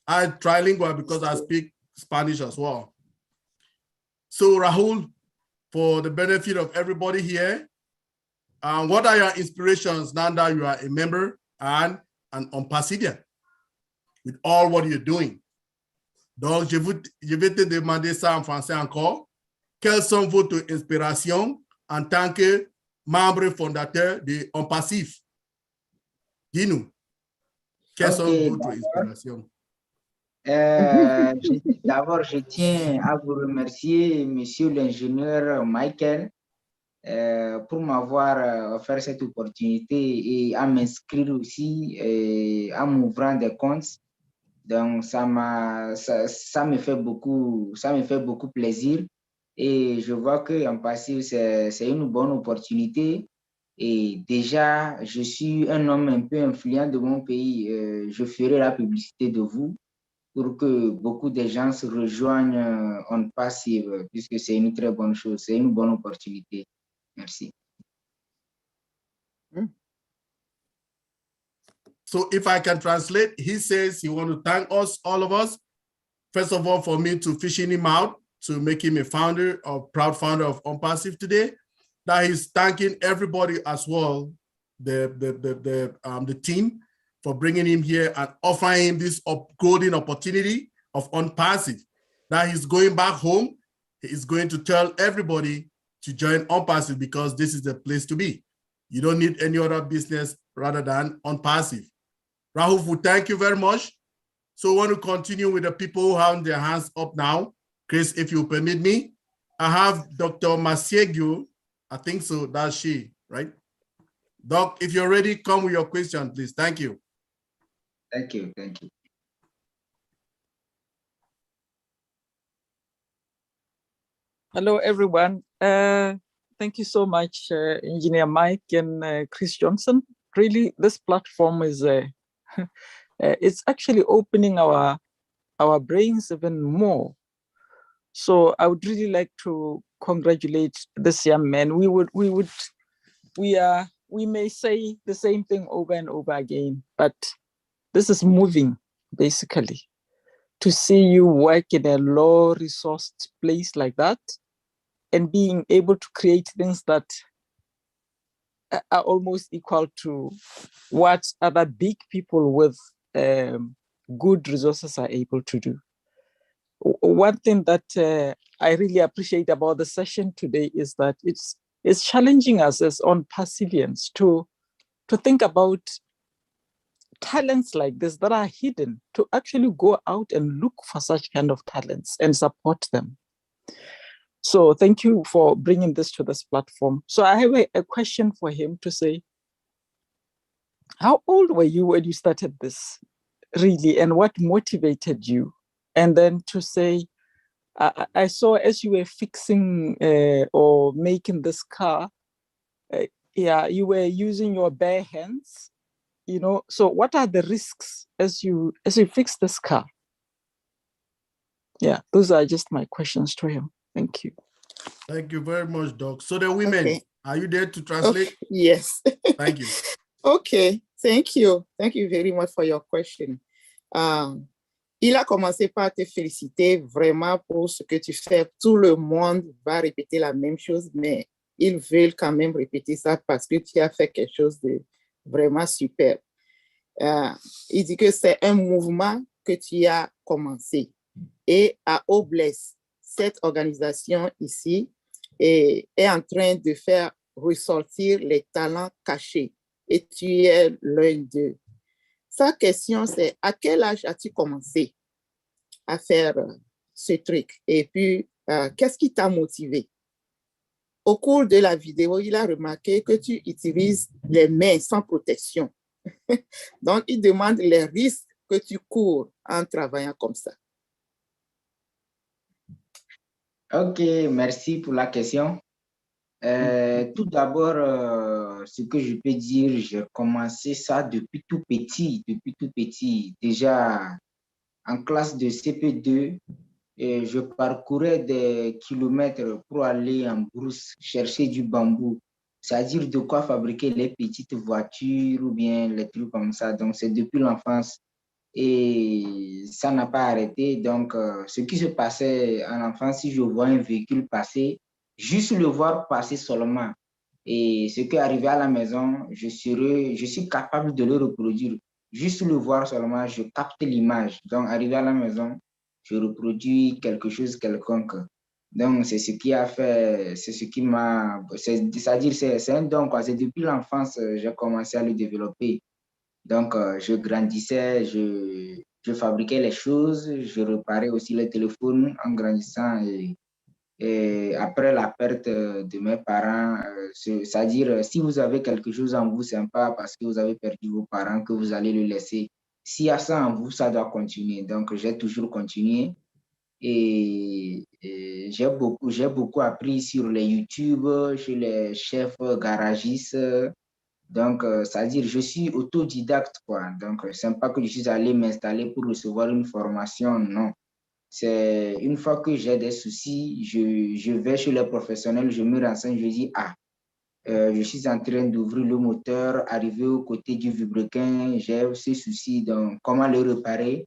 I'm trilingual because I speak Spanish as well. So Rahul, for the benefit of everybody here, what are your inspirations now that you are a member and an ONPASSIVIan with all what you're doing? Donc, je vais te demander ça en français encore. Quelles sont vos inspirations en tant que membre fondateur de ONPASSIVE? Dis-nous. Quelles sont vos inspirations? D'abord, je tiens à vous remercier, monsieur l'ingénieur Michael, pour m'avoir offert cette opportunité et à m'inscrire aussi en m'ouvrant des comptes. Donc, ça me fait beaucoup plaisir et je vois que ONPASSIVE, c'est une bonne opportunité. Et déjà, je suis un homme un peu influent de mon pays. Je ferai la publicité de vous pour que beaucoup de gens se rejoignent ONPASSIVE, puisque c'est une très bonne chose, c'est une bonne opportunité. Merci. So if I can translate, he says he wants to thank us, all of us, first of all, for me to fishing him out, to make him a founder, or proud founder of ONPASSIVE today, that he's thanking everybody as well, the team, for bringing him here and offering him this golden opportunity of ONPASSIVE, that he's going back home. He is going to tell everybody to join ONPASSIVE because this is the place to be. You don't need any other business rather than ONPASSIVE. Rahul, thank you very much. So I want to continue with the people who have their hands up now. Chris, if you permit me, I have Dr. Masiegio. I think so, that's she, right? Doc, if you're ready, come with your question, please. Thank you. Thank you, thank you. Hello, everyone. Thank you so much, Engineer Mike and Chris Johnson. Really, this platform is it's actually opening our brains even more. So I would really like to congratulate this young man. We may say the same thing over and over again, but this is moving, basically. To see you work in a low-resourced place like that and being able to create things that are almost equal to what other big people with good resources are able to do. One thing that I really appreciate about the session today is that it's challenging us as ONPASSIVians to think about talents like this that are hidden, to actually go out and look for such kind of talents and support them. So thank you for bringing this to this platform. So I have a question for him to say, how old were you when you started this, really, and what motivated you? And then to say, I saw as you were fixing or making this car, yeah, you were using your bare hands, you know. So what are the risks as you fix this car? Yeah, those are just my questions to him. Thank you. Thank you very much, Doc. So the women, are you there to translate? Okay. Yes. Thank you. Okay, thank you. Thank you very much for your question. Il a commencé par te féliciter vraiment pour ce que tu fais. Tout le monde va répéter la même chose, mais ils veulent quand même répéter ça parce que tu as fait quelque chose de vraiment super. Il dit que c'est un mouvement que tu as commencé. Et à Obless, cette organisation ici est en train de faire ressortir les talents cachés. Et tu es l'un d'eux. Sa question, c'est à quel âge as-tu commencé à faire ce truc? Et puis, qu'est-ce qui t'a motivé? Au cours de la vidéo, il a remarqué que tu utilises les mains sans protection. Donc, il demande les risques que tu cours en travaillant comme ça. Ok, merci pour la question. Tout d'abord, ce que je peux dire, j'ai commencé ça depuis tout petit, Déjà en classe de CP2, je parcourais des kilomètres pour aller en brousse chercher du bambou, c'est-à-dire de quoi fabriquer les petites voitures ou bien les trucs comme ça. Donc, c'est depuis l'enfance et ça n'a pas arrêté. Donc, ce qui se passait en enfance, si je vois un véhicule passer, juste le voir passer seulement. Et ce qui est arrivé à la maison, je suis capable de le reproduire. Juste le voir seulement, je capte l'image. Donc, arrivé à la maison, je reproduis quelque chose quelconque. Donc, c'est ce qui a fait, c'est ce qui m'a, c'est-à-dire c'est un don, quoi. C'est depuis l'enfance, j'ai commencé à le développer. Donc, je grandissais, je fabriquais les choses, je réparais aussi les téléphones en grandissant. Et après la perte de mes parents, c'est-à-dire si vous avez quelque chose en vous, c'est pas parce que vous avez perdu vos parents que vous allez le laisser. S'il y a ça en vous, ça doit continuer. Donc, j'ai toujours continué. Et j'ai beaucoup appris sur les YouTube, chez les chefs garagistes. Donc, c'est-à-dire, je suis autodidacte, quoi. Donc, ce n'est pas que je suis allé m'installer pour recevoir une formation, non. C'est une fois que j'ai des soucis, je vais chez les professionnels, je me renseigne, je dis, je suis en train d'ouvrir le moteur, arrivé aux côtés du vibrequin, j'ai ces soucis, donc comment le réparer?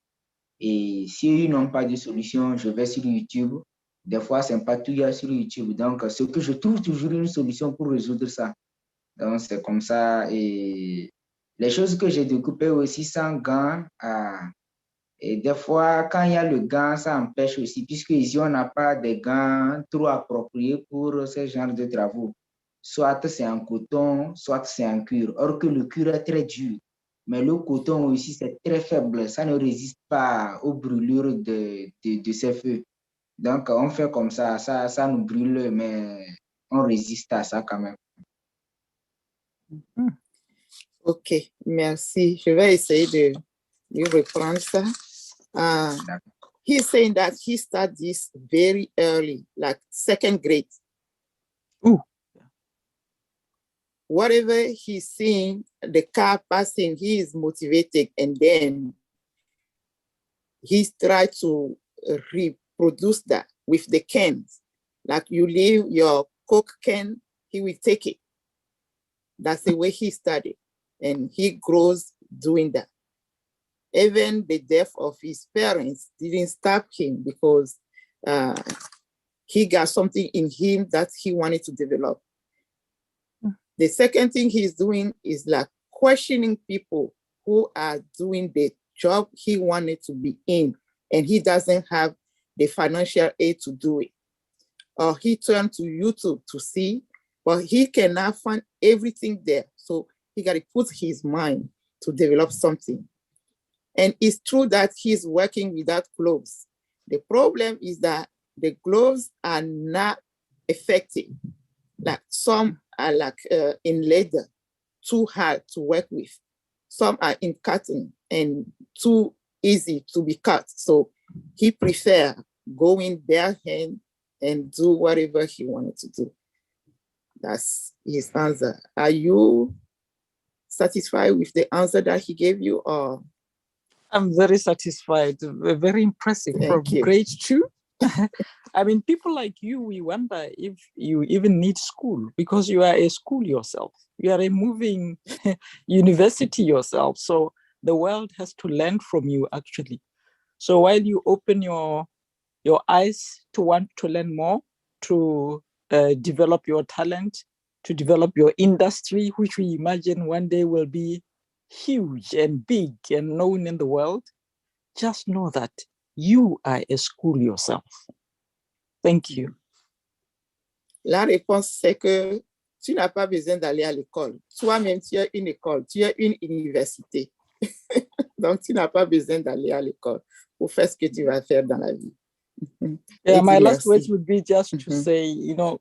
Et s'ils n'ont pas de solution, je vais sur YouTube. Des fois, ce n'est pas tout, il y a sur YouTube. Donc, ce que je trouve toujours une solution pour résoudre ça. Donc, c'est comme ça. Et les choses que j'ai découpées aussi sans gants, et des fois, quand il y a le gant, ça empêche aussi, puisque ici, on n'a pas de gants trop appropriés pour ce genre de travaux. Soit c'est en coton, soit c'est en cuir. Or que le cuir est très dur. Mais le coton aussi, c'est très faible. Ça ne résiste pas aux brûlures de ces feux. Donc, on fait comme ça. Ça nous brûle, mais on résiste à ça quand même. Ok, merci. Je vais essayer de reprendre ça. He's saying that he started this very early, like second grade. Ooh. Whatever he's seeing, the car passing, he is motivated, and then he's tried to reproduce that with the cans. Like you leave your Coke can, he will take it. That's the way he started, and he grows doing that. Even the death of his parents didn't stop him because he got something in him that he wanted to develop. The second thing he's doing is like questioning people who are doing the job he wanted to be in, and he doesn't have the financial aid to do it. Or he turned to YouTube to see, but he cannot find everything there. So he got to put his mind to develop something. And it's true that he's working without gloves. The problem is that the gloves are not effective. Like some are like in leather, too hard to work with. Some are in cotton and too easy to be cut. So he prefer going bare hand and do whatever he wanted to do. That's his answer. Are you satisfied with the answer that he gave you, or? I'm very satisfied, very impressive. Thank From you. grade 2. I mean, people like you, we wonder if you even need school, because you are a school yourself. You are a moving university yourself. So the world has to learn from you, actually. So while you open your eyes to want to learn more, to develop your talent, to develop your industry, which we imagine one day will be huge and big and known in the world, just know that you are a school yourself. Thank you. La réponse, c'est que tu n'as pas besoin d'aller à l'école. Toi-même, tu as une école, tu as une université. Donc, tu n'as pas besoin d'aller à l'école pour faire ce que tu vas faire dans la vie. Yeah, my last merci. words would be just to say, you know,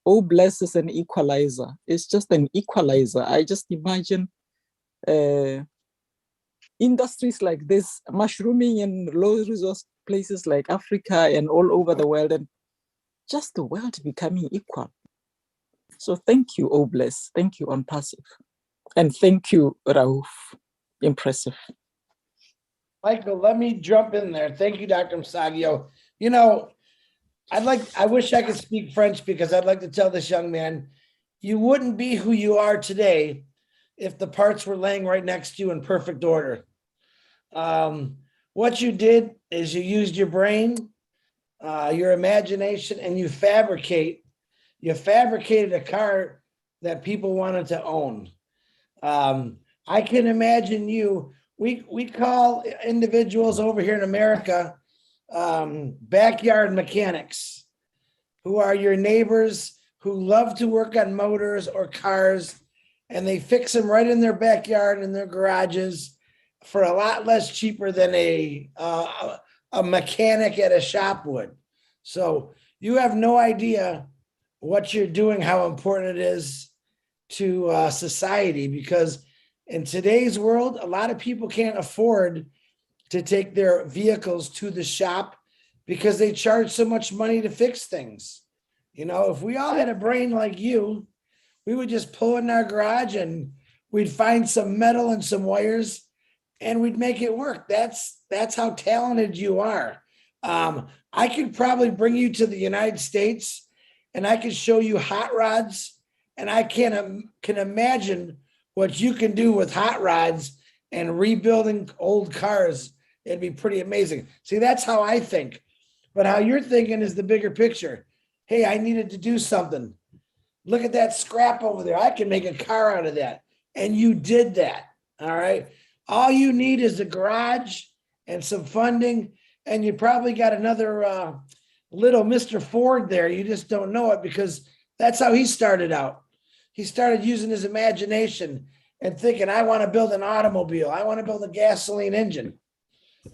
oh, bless is an equalizer. It's just an equalizer. I just imagine industries like this mushrooming in low resource places like Africa and all over the world, and just the world becoming equal. So thank you, oh, bless. Thank you, ONPASSIVE. And thank you, Rauf. Impressive. Michael, let me jump in there. Thank you, Dr. Msagio. You know, I wish I could speak French, because I'd like to tell this young man, you wouldn't be who you are today if the parts were laying right next to you in perfect order. What you did is you used your brain, your imagination, and you fabricated a car that people wanted to own. I can imagine you, we call individuals over here in America backyard mechanics, who are your neighbors who love to work on motors or cars, and they fix them right in their backyard, in their garages, for a lot less cheaper than a mechanic at a shop would. So you have no idea what you're doing, how important it is to society, because in today's world, a lot of people can't afford to take their vehicles to the shop because they charge so much money to fix things. You know, if we all had a brain like you, we would just pull in our garage and we'd find some metal and some wires and we'd make it work. That's how talented you are. I could probably bring you to the United States and I could show you hot rods, and I can imagine what you can do with hot rods and rebuilding old cars. It'd be pretty amazing. See, that's how I think. But how you're thinking is the bigger picture. Hey, I needed to do something. Look at that scrap over there. I can make a car out of that. And you did that. All right. All you need is a garage and some funding. And you probably got another little Mr. Ford there. You just don't know it, because that's how he started out. He started using his imagination and thinking, I want to build an automobile. I want to build a gasoline engine.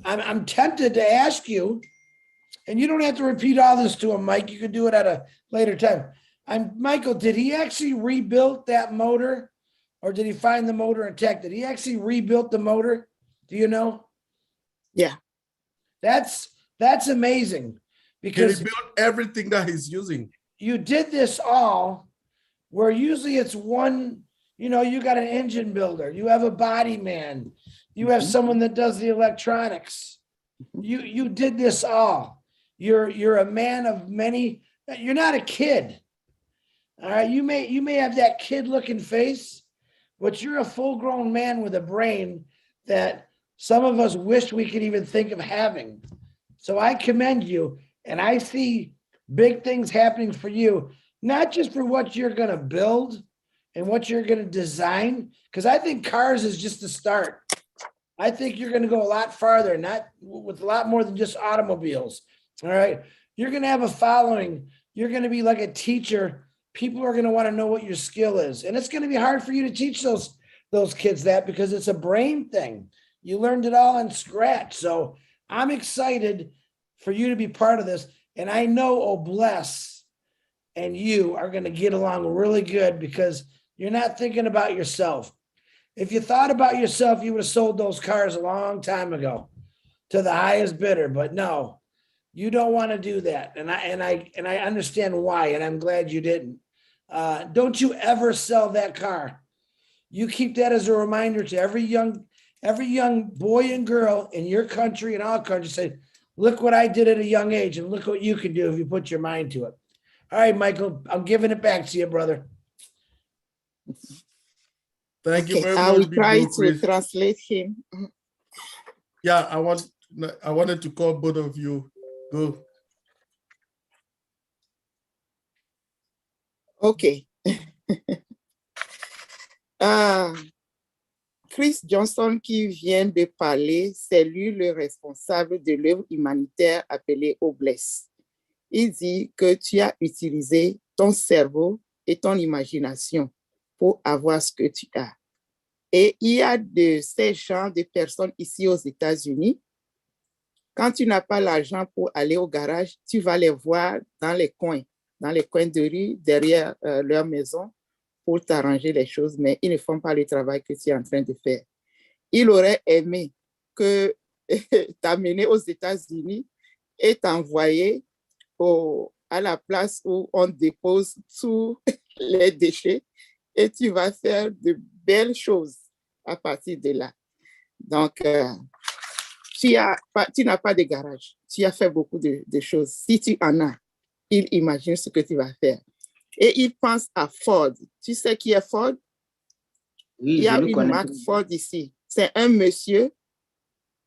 I'm tempted to ask you, and you don't have to repeat all this to him, Mike. You can do it at a later time. Michael, did he actually rebuild that motor, or did he find the motor intact? Did he actually rebuild the motor? Do you know? Yeah. That's That's amazing Can because he build everything that he's using? you did this all where usually it's one, you know, you got an engine builder, you have a body man, you have someone that does the electronics. You did this all. You're a man of many. You're not a kid. All right. You may have that kid looking face, but you're a full grown man with a brain that some of us wish we could even think of having. So I commend you, and I see big things happening for you, not just for what you're going to build and what you're going to design, because I think cars is just the start. I think you're going to go a lot farther, not with a lot more than just automobiles. All right. You're going to have a following. You're going to be like a teacher. People are going to want to know what your skill is. And it's going to be hard for you to teach those kids that because it's a brain thing. You learned it all in scratch. So I'm excited for you to be part of this. And I know Obless and you are going to get along really good because you're not thinking about yourself. If you thought about yourself, you would have sold those cars a long time ago to the highest bidder. But no, you don't want to do that. And I understand why, and I'm glad you didn't. Don't you ever sell that car. You keep that as a reminder to every young boy and girl in your country and our country. Say, look what I did at a young age, and look what you can do if you put your mind to it. All right, Michael, I'm giving it back to you, brother. Thank you very I much. will Big try Bro to Chris. translate him. Yeah, I wanted to call both of you. Go. Okay. Chris Johnson qui vient de parler, c'est lui le responsable de l'œuvre humanitaire appelée Obless. Il dit que tu as utilisé ton cerveau et ton imagination pour avoir ce que tu as. Et il y a de ces genres de personnes ici aux États-Unis. Quand tu n'as pas l'argent pour aller au garage, tu vas les voir dans les coins de rue, derrière leur maison, pour t'arranger les choses, mais ils ne font pas le travail que tu es en train de faire. Il aurait aimé t'amener aux États-Unis et t'envoyer à la place où on dépose tous les déchets et tu vas faire de belles choses à partir de là. Donc, tu n'as pas de garage. Tu as fait beaucoup de choses. Si tu en as, il imagine ce que tu vas faire. Et il pense à Ford. Tu sais qui est Ford? Oui, il y a une marque Ford ici. C'est un monsieur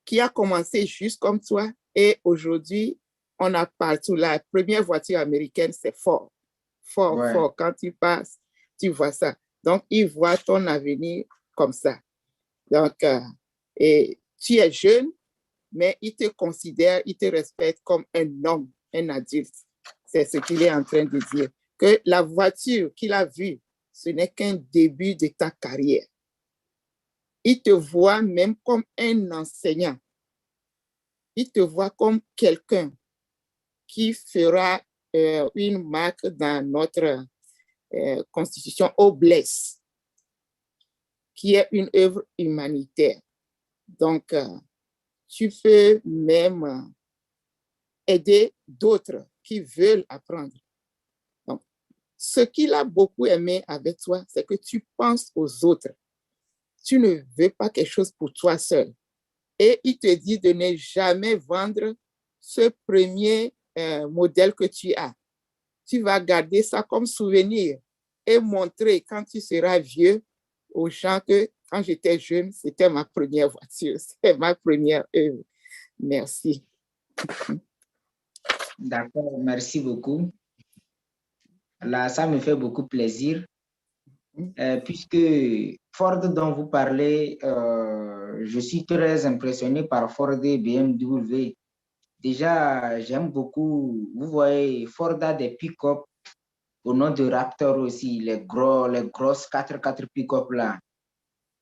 qui a commencé juste comme toi et aujourd'hui, on a partout. La première voiture américaine, c'est Ford. Ford. Quand tu passes, tu vois ça. Donc, il voit ton avenir comme ça. Donc, et tu es jeune, mais il te considère, il te respecte comme un homme, un adulte. C'est ce qu'il est en train de dire. Que la voiture qu'il a vue, ce n'est qu'un début de ta carrière. Il te voit même comme un enseignant. Il te voit comme quelqu'un qui fera une marque dans notre constitution Obless, qui est une œuvre humanitaire. Donc, tu peux même aider d'autres qui veulent apprendre. Donc, ce qu'il a beaucoup aimé avec toi, c'est que tu penses aux autres. Tu ne veux pas quelque chose pour toi seul. Et il te dit de ne jamais vendre ce premier modèle que tu as. Tu vas garder ça comme souvenir et montrer quand tu seras vieux aux gens que quand j'étais jeune, c'était ma première voiture, c'était ma première œuvre. Merci. D'accord, merci beaucoup. Là, ça me fait beaucoup plaisir. Puisque Ford dont vous parlez, je suis très impressionné par Ford et BMW. Déjà, j'aime beaucoup, vous voyez, Ford a des pick-up au nom de Raptor aussi, les grosses 4x4 pick-up là.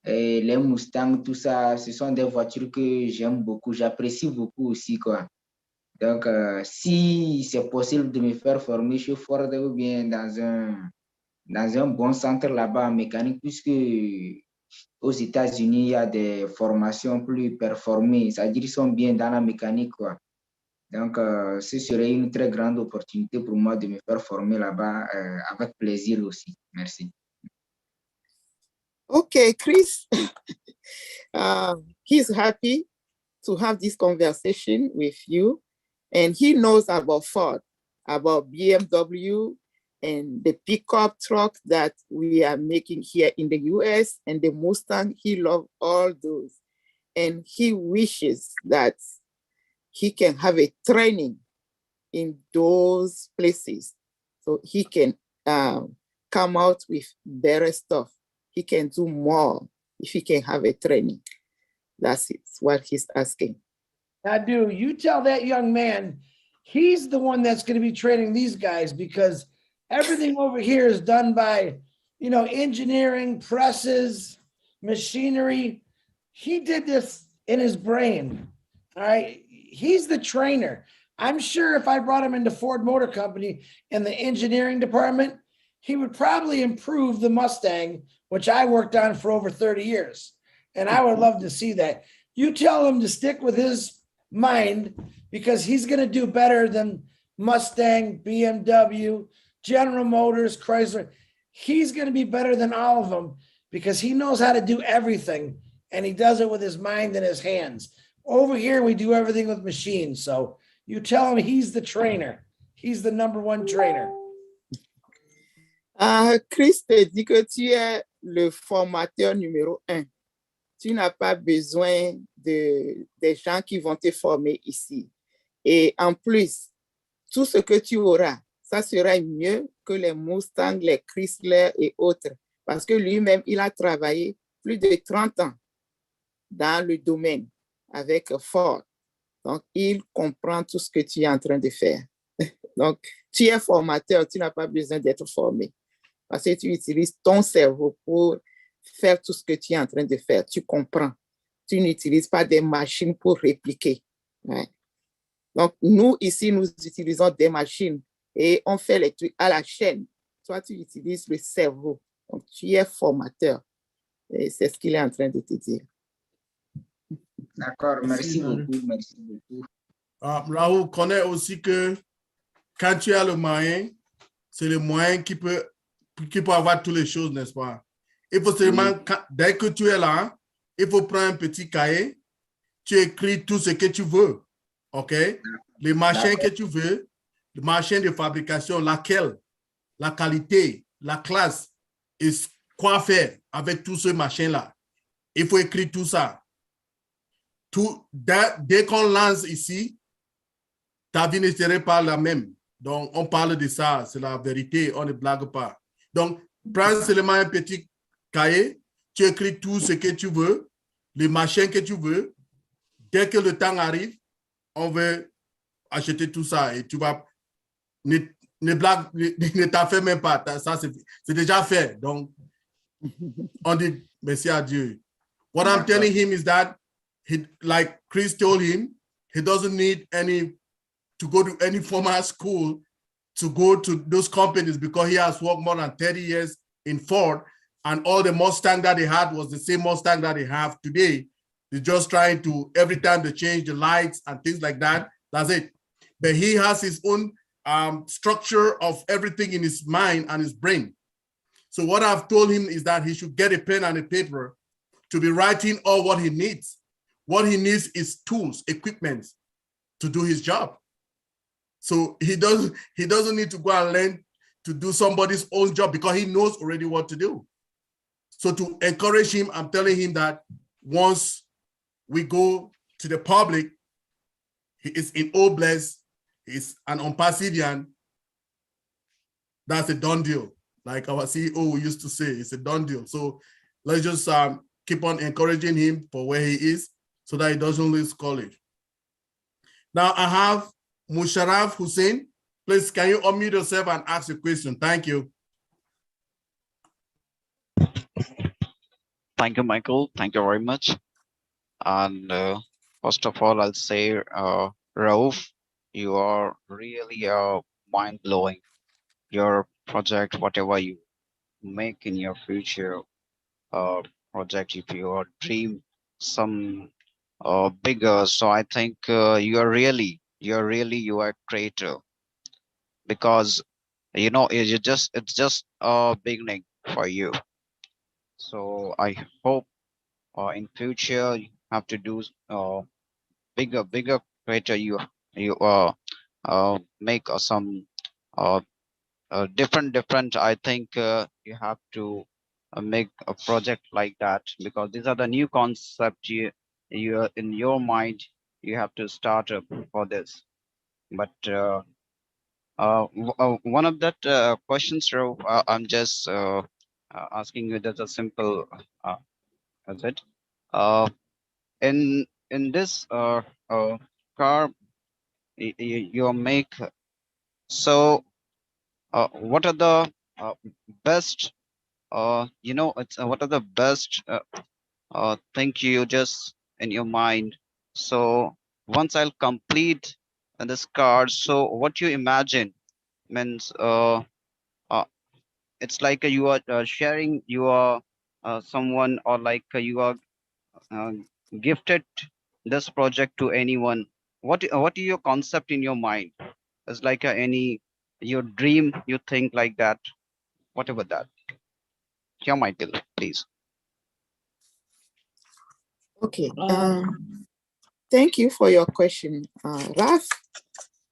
Et les Mustangs, tout ça, ce sont des voitures que j'aime beaucoup, j'apprécie beaucoup aussi, quoi. Donc, si c'est possible de me faire former chez Ford ou bien dans un bon centre là-bas en mécanique, puisque aux États-Unis, il y a des formations plus performées, c'est-à-dire qu'ils sont bien dans la mécanique, quoi. Donc, ce serait une très grande opportunité pour moi de me faire former là-bas avec plaisir aussi. Merci. Okay, Chris, he's happy to have this conversation with you, and he knows about Ford, about BMW, and the pickup truck that we are making here in the US, and the Mustang. He loves all those, and he wishes that he can have a training in those places so he can come out with better stuff. He can do more if he can have a training. That's it, what he's asking. I do. You tell that young man, he's the one that's going to be training these guys, because everything over here is done by, engineering, presses, machinery. He did this in his brain. All right. He's the trainer. I'm sure if I brought him into Ford Motor Company in the engineering department, he would probably improve the Mustang, which I worked on for over 30 years. And I would love to see that. You tell him to stick with his mind, because he's going to do better than Mustang, BMW, General Motors, Chrysler. He's going to be better than all of them because he knows how to do everything, and he does it with his mind and his hands. Over here, we do everything with machines. So you tell him he's the trainer. He's the number one trainer. Chris te dit que tu es le formateur numéro 1. Tu n'as pas besoin des gens qui vont te former ici. Et en plus, tout ce que tu auras, ça sera mieux que les Mustangs, les Chrysler et autres. Parce que lui-même, il a travaillé plus de 30 ans dans le domaine avec Ford. Donc, il comprend tout ce que tu es en train de faire. Donc, tu es formateur, tu n'as pas besoin d'être formé. Parce que tu utilises ton cerveau pour faire tout ce que tu es en train de faire. Tu comprends. Tu n'utilises pas des machines pour répliquer. Ouais. Donc, nous, ici, nous utilisons des machines et on fait les trucs à la chaîne. Toi, tu utilises le cerveau. Donc, tu es formateur. Et c'est ce qu'il est en train de te dire. D'accord, merci beaucoup, merci beaucoup. Raoul connaît aussi que quand tu as le moyen, c'est le moyen qui peut avoir toutes les choses, n'est-ce pas? Il faut seulement, dès que tu es là, il faut prendre un petit cahier, tu écris tout ce que tu veux, OK? Les machines que tu veux, les machines de fabrication, laquelle, la qualité, la classe, et quoi faire avec tous ces machins-là. Il faut écrire tout ça. Dès qu'on lance ici, ta vie ne serait pas la même. Donc, on parle de ça, c'est la vérité, on ne blague pas. Donc, prends seulement un petit cahier, tu écris tout ce que tu veux, les machines que tu veux. Dès que le temps arrive, on veut acheter tout ça et tu vas, ne t'en fais même pas, ça c'est déjà fait. Donc, on dit merci à Dieu. What I'm telling him is that, like Chris told him, he doesn't need to go to any formal school to go to those companies because he has worked more than 30 years in Ford, and all the Mustang that they had was the same Mustang that they have today. They're just trying to, every time they change the lights and things like that, that's it. But he has his own structure of everything in his mind and his brain. So what I've told him is that he should get a pen and a paper to be writing all what he needs. What he needs is tools, equipment to do his job. So he doesn't need to go and learn to do somebody's own job because he knows already what to do. So to encourage him, I'm telling him that once we go to the public, he is in Oblast, he's an ONPASSIVian, that's a done deal. Like our CEO used to say, it's a done deal. So let's just keep on encouraging him for where he is so that he doesn't lose college. Now I have Musharraf Hussein. Please, can you unmute yourself and ask a question? Thank you. Thank you, Michael. Thank you very much. And first of all, I'll say, Raouf, you are really mind-blowing. Your project, whatever you make in your future project, if you dream some bigger, so I think you are really you are a creator, because it's just a beginning for you. So I hope in future you have to do bigger creator. You make some uh, different. I think you have to make a project like that, because these are the new concepts you in your mind. You have to start up for this. But one of that questions, I'm just asking you. That's a simple. Is it? Uh, in this car you make. So what are the best? It's what are the best thing you just in your mind? So once I'll complete this card, so what you imagine means uh, it's like you are sharing your someone, or like you are uh, gifted this project to anyone. What is your concept in your mind? It's like any your dream, you think like that, whatever that. Share Michael, please. Okay. Thank you for your question. Raph,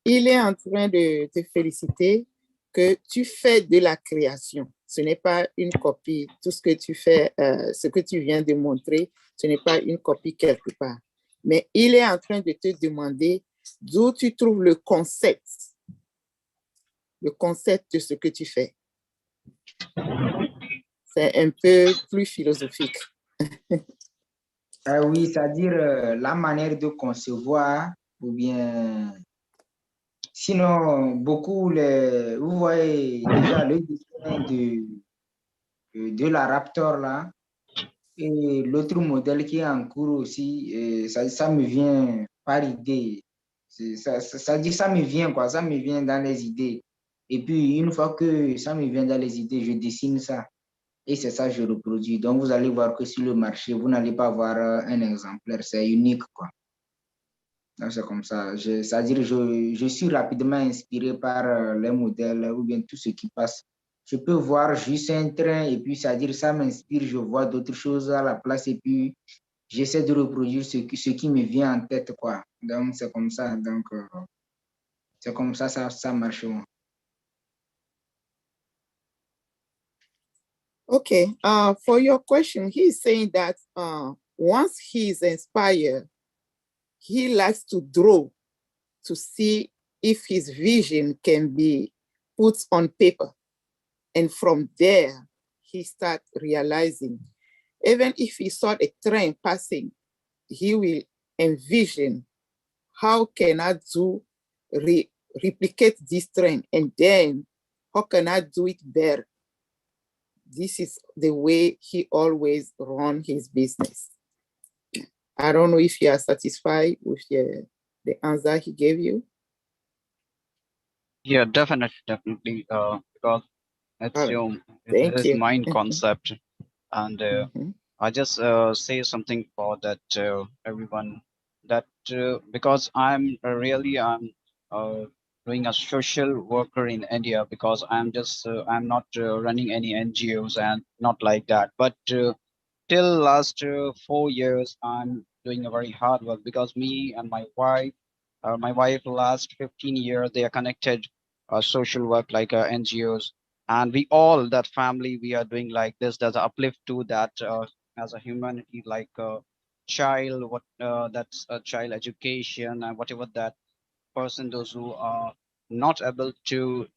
il est en train de te féliciter que tu fais de la création. Ce n'est pas une copie. Tout ce que tu fais, ce que tu viens de montrer, ce n'est pas une copie quelque part. Mais il est en train de te demander d'où tu trouves le concept de ce que tu fais. C'est un peu plus philosophique. Oui, c'est-à-dire la manière de concevoir, ou bien sinon, vous voyez déjà le dessin de la Raptor là, et l'autre modèle qui est en cours aussi, ça me vient par idée. Ça dit, ça me vient quoi, ça me vient dans les idées. Et puis, une fois que ça me vient dans les idées, je dessine ça. Et c'est ça que je reproduis. Donc, vous allez voir que sur le marché, vous n'allez pas avoir un exemplaire. C'est unique, quoi. Donc, c'est comme ça. C'est-à-dire, je suis rapidement inspiré par les modèles ou bien tout ce qui passe. Je peux voir juste un train et puis, c'est-à-dire, ça m'inspire. Je vois d'autres choses à la place et puis, j'essaie de reproduire ce qui me vient en tête, quoi. Donc, c'est comme ça. Donc, c'est comme ça, ça marche. Okay, for your question, he's saying that once he's inspired, he likes to draw to see if his vision can be put on paper. And from there, he starts realizing, even if he saw a train passing, he will envision, how can I replicate this train? And then how can I do it better? This is the way he always run his business. I don't know if you are satisfied with the answer he gave you. Yeah, definitely. Because it's his mind concept, and I just say something for that everyone, that because I'm doing a social worker in India, because I'm not running any NGOs and not like that, but till last 4 years I'm doing a very hard work, because me and my wife last 15 years they are connected social work like NGOs, and we all that family we are doing like this. There's an uplift to that as a humanity, like child that's a child education and whatever that person, those who are not able to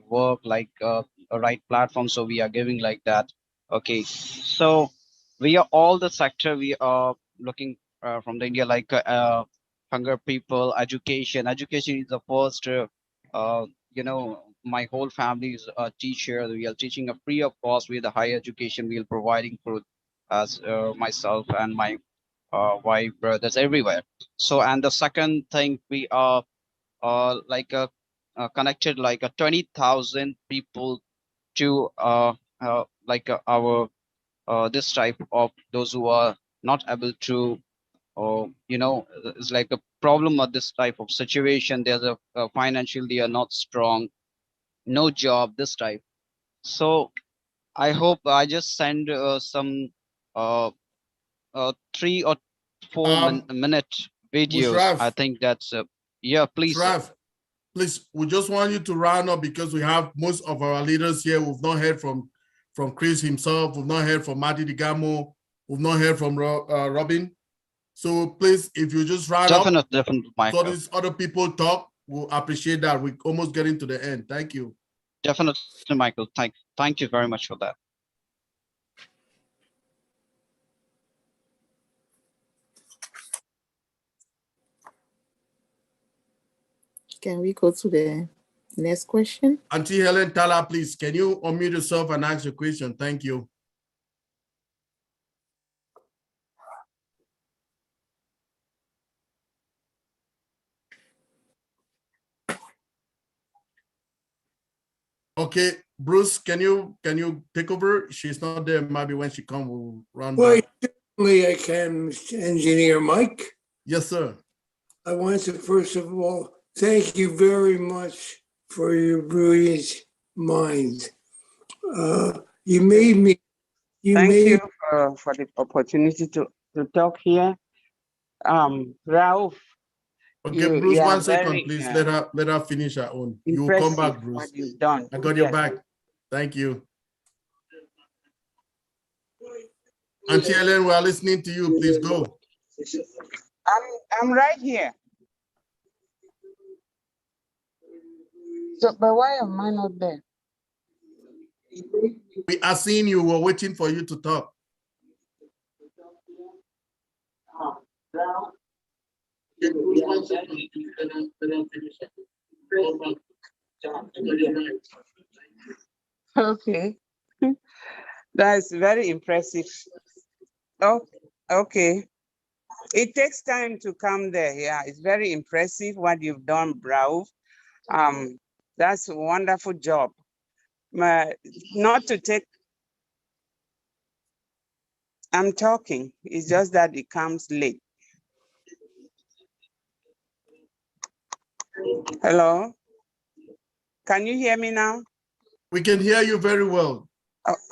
work like a right platform, so we are giving like that. Okay, so we are all the sector we are looking from the India, like hunger people, education is the first my whole family is a teacher. We are teaching a free of cost with the higher education we are providing for as myself and my wife, brothers everywhere. So, and the second thing, we are like connected like 20,000 people to like our this type of those who are not able to or it's like a problem of this type of situation. There's a financially they are not strong, no job, this type. So I hope I just send some 3 or 4 minute videos. I Mushraf, think that's yeah, please. Mushraf, please, we just want you to round up because we have most of our leaders here. We've not heard from Chris himself. We've not heard from Mati Digamo. We've not heard from Robin. So please, if you just round up, Definitely, Michael. so these other people talk, we'll appreciate that. We're almost getting to the end. Thank you. Definitely, Michael. Thank you very much for that. Can we go to the next question? Auntie Helen Tala, please, can you unmute yourself and ask your question? Thank you. Okay, Bruce, can you take over? She's not there. Maybe when she comes, we'll run Well, back. certainly I can, Mr. Engineer Mike. Yes, sir. I want to first of all thank you very much for your brilliant mind. You made me. Thank you for the opportunity to talk here. Rauf. Okay, Bruce, 1 second, please. Let her finish her own. You will come back, Bruce. What you've done. I got your back. Thank you. Auntie Helen, we are listening to you. Please go. I'm right here. So, but why am I not there? We are seeing you. We're waiting for you to talk. Okay. That's very impressive. Oh, okay. It takes time to come there. Yeah, it's very impressive what you've done, Rauf. That's a wonderful job. Not to take, I'm talking, it's just that it comes late. Hello? Can you hear me now? We can hear you very well.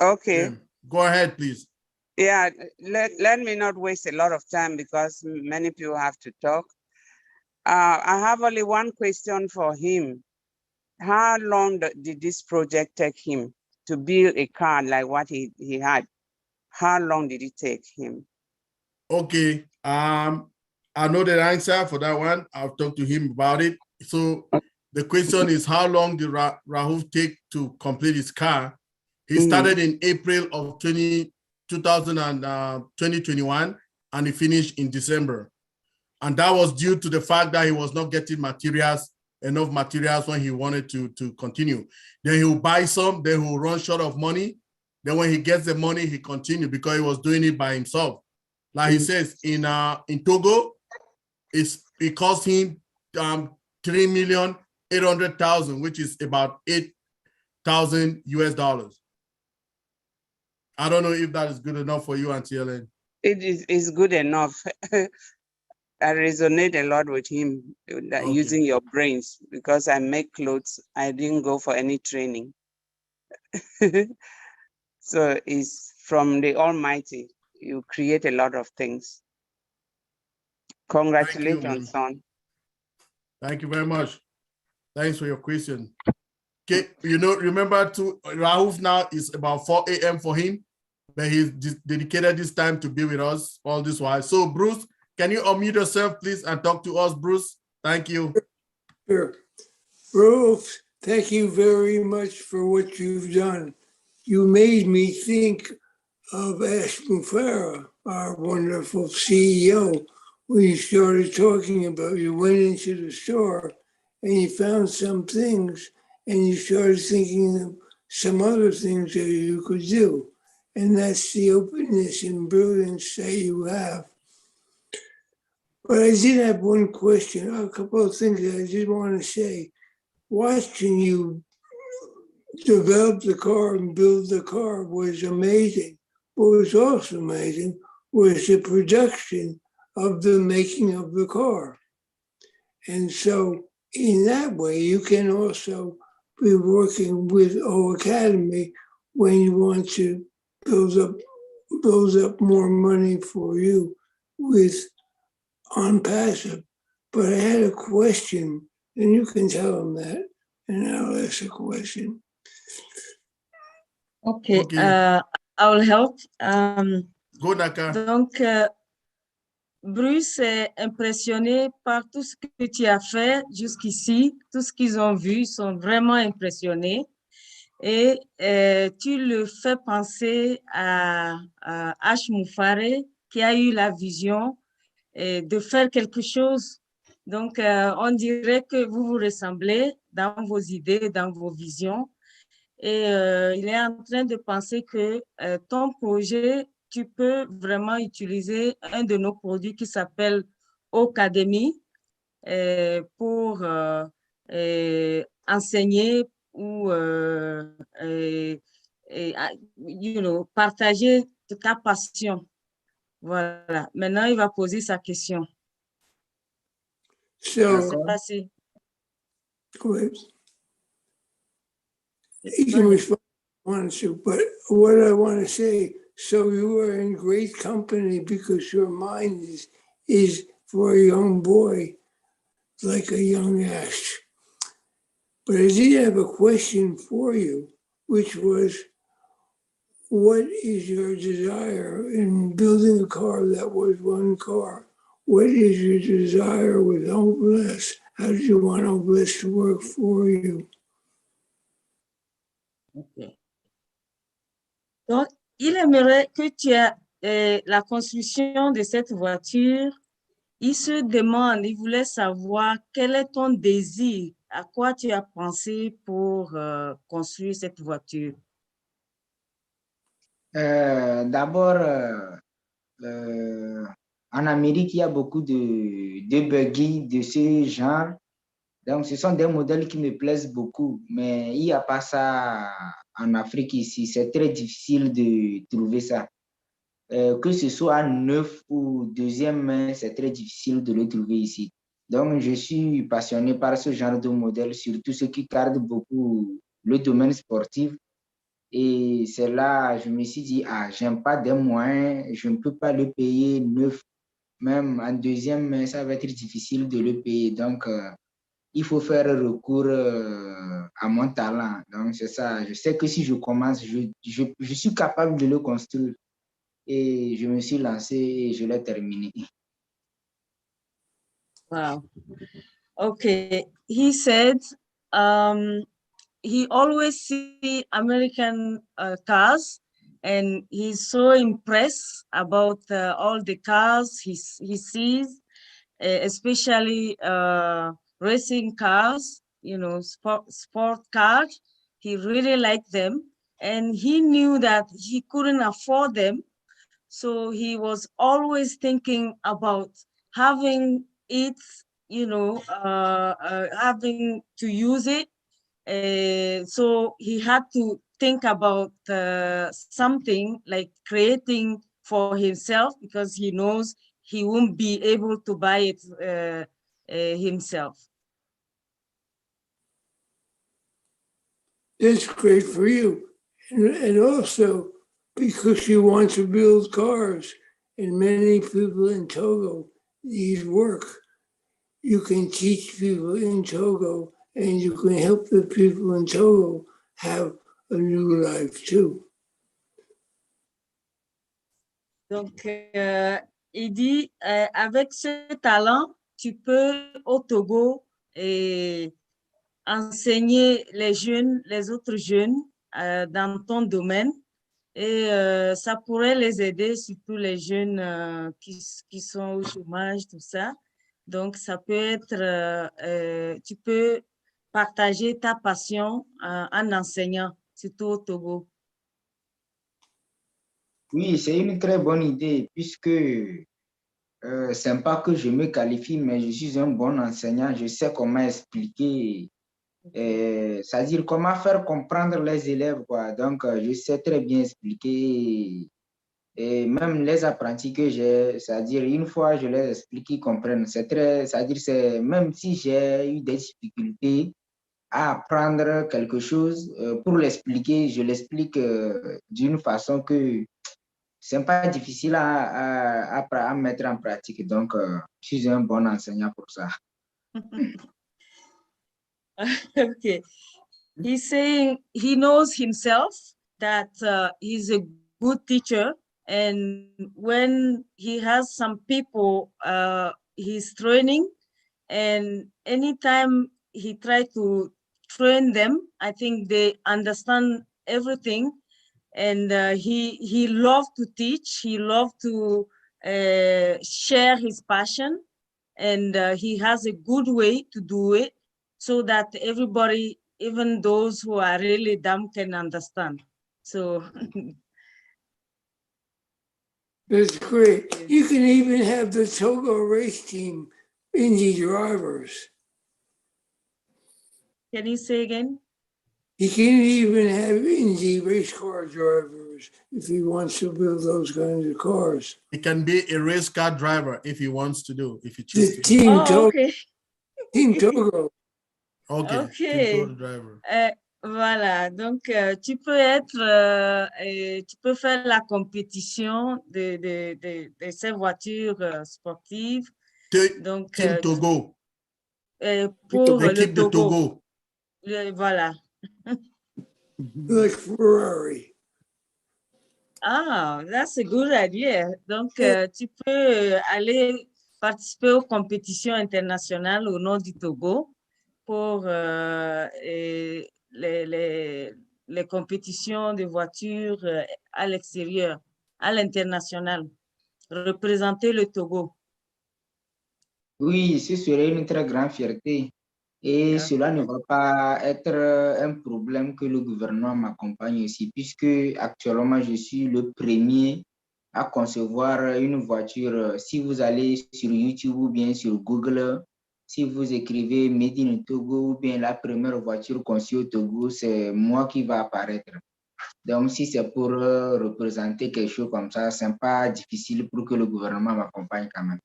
Okay. Yeah. Go ahead, please. Yeah, let me not waste a lot of time because many people have to talk. I have only one question for him. How long did this project take him to build a car like what he had? How long did it take him? Okay, I know the answer for that one. I've talked to him about it. So the question is, how long did Rauf take to complete his car? He started in April of 2021, and he finished in December. And that was due to the fact that he was not getting enough materials when he wanted to continue. Then he will buy some, then he will run short of money. Then when he gets the money, he continued because he was doing it by himself. Like he says, in Togo, it cost him $3,800,000, which is about $8,000 US. I don't know if that is good enough for you, Auntie Helen. It is good enough. I resonate a lot with him using your brains because I make clothes. I didn't go for any training. So it's from the Almighty. You create a lot of things. Congratulations, son. Thank you very much. Thanks for your question. Okay, remember too, Rauf now is about 4 a.m. for him, but he's dedicated this time to be with us all this while. So Bruce, can you unmute yourself, please, and talk to us, Bruce? Thank you. Sure. Rauf, thank you very much for what you've done. You made me think of Ashton Farah, our wonderful CEO. When you started talking about, you went into the store and you found some things and you started thinking of some other things that you could do. And that's the openness and brilliance that you have. But I did have one question, a couple of things that I did want to say. Watching you develop the car and build the car was amazing. What was also amazing was the production of the making of the car. And so in that way, you can also be working with O Academy when you want to build up more money for you with ONPASSIVE. But I had a question, and you can tell them that, and I'll ask a question. Okay, I will help. Go, Naka. Donc, Bruce est impressionné par tout ce que tu as fait jusqu'ici, tout ce qu'ils ont vu, ils sont vraiment impressionnés. Et tu le fais penser à H. Moufare, qui a eu la vision de faire quelque chose. Donc, on dirait que vous vous ressemblez dans vos idées, dans vos visions. Et il est en train de penser que ton projet, tu peux vraiment utiliser un de nos produits qui s'appelle Academy pour enseigner ou partager ta passion. Voilà. Maintenant, il va poser sa question. So, C'est passé. You can respond if you want to, but what I want to say, so you are in great company because your mind is for a young boy, like a young Ash. But I did have a question for you, which was, what is your desire in building a car that was one car? What is your desire with OBLESS? How do you want OBLESS to work for you? Okay. Donc, il aimerait que tu aies la construction de cette voiture. Il se demande, il voulait savoir quel est ton désir, à quoi tu as pensé pour construire cette voiture. D'abord, en Amérique, il y a beaucoup de buggy de ce genre. Donc, ce sont des modèles qui me plaisent beaucoup, mais il n'y a pas ça en Afrique ici. C'est très difficile de trouver ça. Que ce soit neuf ou deuxième main, c'est très difficile de le trouver ici. Donc, je suis passionné par ce genre de modèle, surtout ceux qui gardent beaucoup le domaine sportif. Et c'est là, je me suis dit, j'aime pas des moyens, je ne peux pas le payer neuf. Même en deuxième main, ça va être difficile de le payer. Donc, il faut faire recours à mon talent. Donc, c'est ça. Je sais que si je commence, je suis capable de le construire. Et je me suis lancé et je l'ai terminé. Wow. Okay. He said he always see American cars and he's so impressed about all the cars he sees, especially racing cars, sport cars. He really liked them and he knew that he couldn't afford them. So he was always thinking about having it, having to use it. So he had to think about something like creating for himself because he knows he won't be able to buy it himself. That's great for you. And also because you want to build cars and many people in Togo need work. You can teach people in Togo and you can help the people in Togo have a new life too. Donc, il dit, avec ce talent, tu peux au Togo enseigner les autres jeunes dans ton domaine et ça pourrait les aider, surtout les jeunes qui sont au chômage, tout ça. Donc, ça peut être, tu peux partager ta passion en enseignant, surtout au Togo. Oui, c'est une très bonne idée puisque c'est pas que je me qualifie, mais je suis un bon enseignant. Je sais comment expliquer, c'est-à-dire comment faire comprendre les élèves, quoi. Donc, je sais très bien expliquer Et même les apprentis que j'ai, c'est-à-dire une fois je les explique, ils comprennent. C'est-à-dire même si j'ai eu des difficultés à apprendre quelque chose, pour l'expliquer, je l'explique d'une façon que c'est pas difficile à mettre en pratique. Donc, je suis un bon enseignant pour ça. Okay. He's saying he knows himself that he's a good teacher. And when he has some people he's training, and anytime he try to train them, I think they understand everything. And he loved to teach. He loved to share his passion. And he has a good way to do it so that everybody, even those who are really dumb, can understand. So That's great. You can even have the Togo race team Indy drivers. can you say again? He can even have Indy race car drivers if he wants to build those kinds of cars. He can be a race car driver if he wants to do, if he chooses The to. Team Togo. Okay. Team Togo. Okay. Okay. Team Togo driver. Voilà, donc tu peux être, tu peux faire la compétition de ces voitures sportives. Donc, Team Togo. pour le L'équipe de Togo. Togo. Voilà. Like Ferrari. Ah, that's a good idea. Donc, tu peux aller participer aux compétitions internationales au nom du Togo pour les compétitions de voitures à l'extérieur, à l'international, représenter le Togo. Oui, ce serait une très grande fierté. Et cela ne va pas être un problème que le gouvernement m'accompagne aussi, puisque actuellement, je suis le premier à concevoir une voiture. Si vous allez sur YouTube ou bien sur Google, si vous écrivez Made in Togo ou bien la première voiture conçue au Togo, c'est moi qui va apparaître. Donc, si c'est pour représenter quelque chose comme ça, ce n'est pas difficile pour que le gouvernement m'accompagne quand même.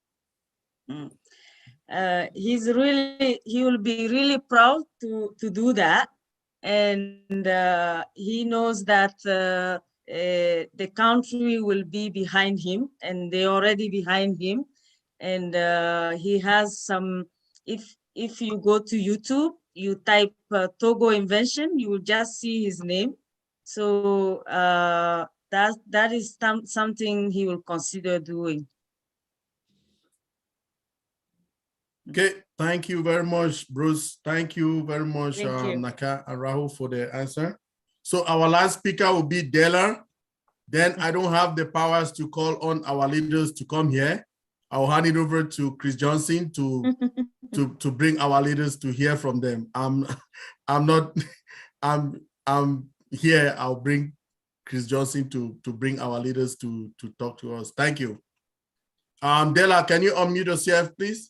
He will be really proud to do that. And he knows that the country will be behind him, and they're already behind him. And he has some, if you go to YouTube, you type Togo invention, you will just see his name. So that is something he will consider doing. Okay, thank you very much, Bruce. Thank you very much, Naka and Rahul, for the answer. So our last speaker will be Dela. Then I don't have the powers to call on our leaders to come here. I'll hand it over to Chris Johnson to bring our leaders to hear from them. I'm here. I'll bring Chris Johnson to bring our leaders to talk to us. Thank you. Dela, can you unmute yourself, please?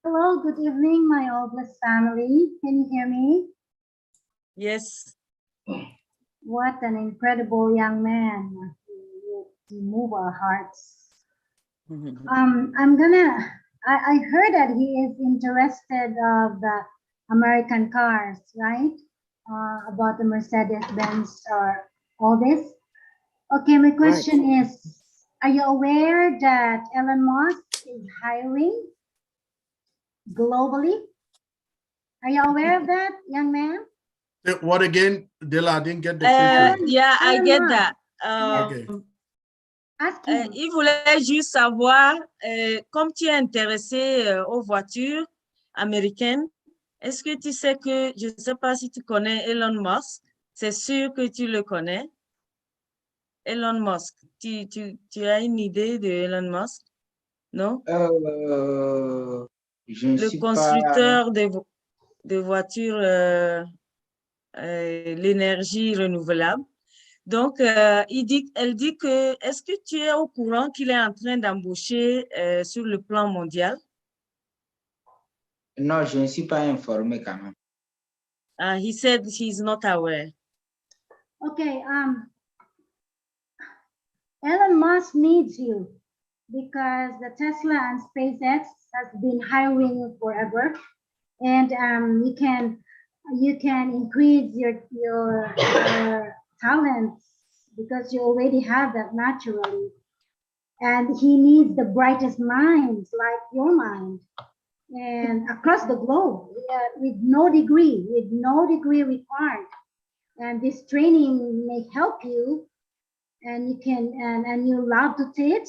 Hello, good evening, my All Blessed family. Can you hear me? Yes. What an incredible young man. You move our hearts. I heard that he is interested of the American cars, right? About the Mercedes-Benz or all this. Okay, my question is, are you aware that Elon Musk is hiring globally? Are you aware of that, young man? What again, Dela? I didn't get the question. Yeah, I get that. Okay. Il voulait juste savoir, comme tu es intéressé aux voitures américaines, est-ce que tu sais que, je ne sais pas si tu connais Elon Musk, c'est sûr que tu le connais. Elon Musk, tu as une idée de Elon Musk? Non? Le constructeur de voitures, l'énergie renouvelable. Donc, elle dit que, est-ce que tu es au courant qu'il est en train d'embaucher sur le plan mondial? Non, je ne suis pas informé quand même. He said he's not aware. Okay, Elon Musk needs you because the Tesla and SpaceX has been hiring you forever, and you can increase your talents because you already have that naturally. And he needs the brightest minds like your mind, and across the globe, with no degree required. And this training may help you, and you can and you love to teach,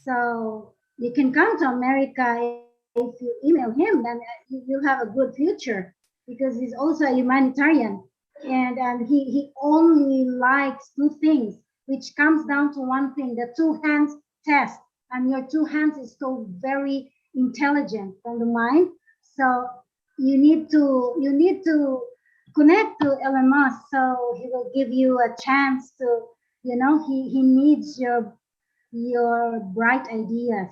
so you can come to America. If you email him, then you'll have a good future, because he's also a humanitarian, and he only likes two things, which comes down to one thing: the two hands test. And your two hands is so very intelligent from the mind. So you need to connect to Elon Musk, so he will give you a chance to, he needs your bright ideas.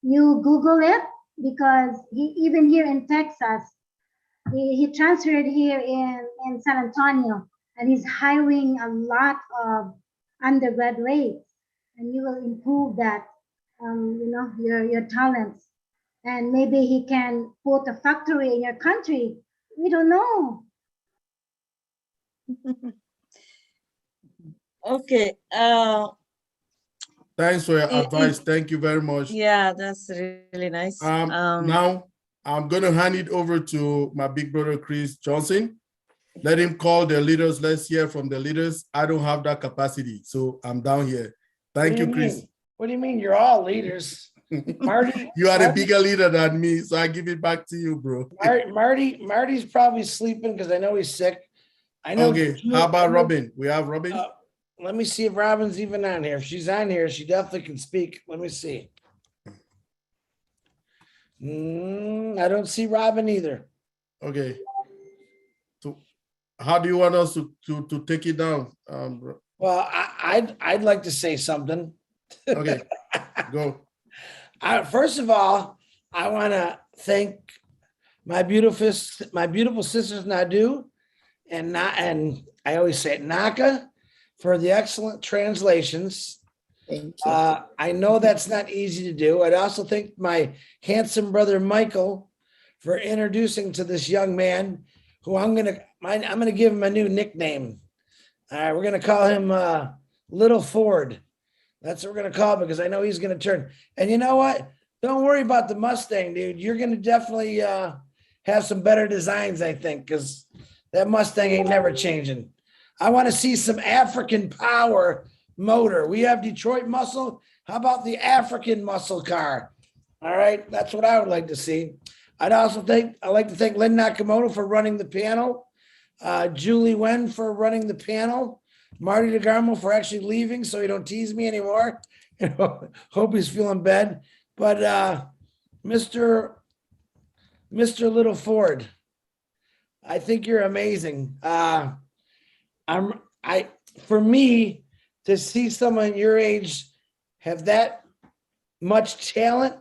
You Google it, because even here in Texas, he transferred here in San Antonio, and he's hiring a lot of undergraduates, and you will improve that, your talents. And maybe he can put a factory in your country. We don't know. Okay. Thanks for your advice. Thank you very much. Yeah, that's really nice. Now I'm going to hand it over to my big brother, Chris Johnson. Let him call the leaders. Let's hear from the leaders. I don't have that capacity, so I'm down here. Thank you, Chris. What do you mean? You're all leaders. Marty, you are a bigger leader than me, so I give it back to you, bro. Marty's probably sleeping because I know he's sick. I know. Okay, how about Robin? We have Robin. Let me see if Robin's even on here. If she's on here, she definitely can speak. Let me see. I don't see Robin either. Okay. So how do you want us to take it down? Well, I'd like to say something. Okay, go. First of all, I want to thank my beautiful sisters Nadu and I always say it, Naka, for the excellent translations. Thank you. I know that's not easy to do. I'd also thank my handsome brother Michael for introducing to this young man, who I'm gonna give him a new nickname. We're gonna call him Little Ford. That's what we're gonna call him, because I know he's gonna turn. And you know what? Don't worry about the Mustang, dude. You're gonna definitely have some better designs, I think, because that Mustang ain't never changing. I want to see some African power motor. We have Detroit muscle. How about the African muscle car? All right, that's what I would like to see. I'd like to thank Lynn Nakamoto for running the panel, Julie Wen for running the panel, Marty DeGarmo for actually leaving so he don't tease me anymore. Hope he's feeling bad. But Mr. Little Ford, I think you're amazing. For me to see someone your age have that much talent,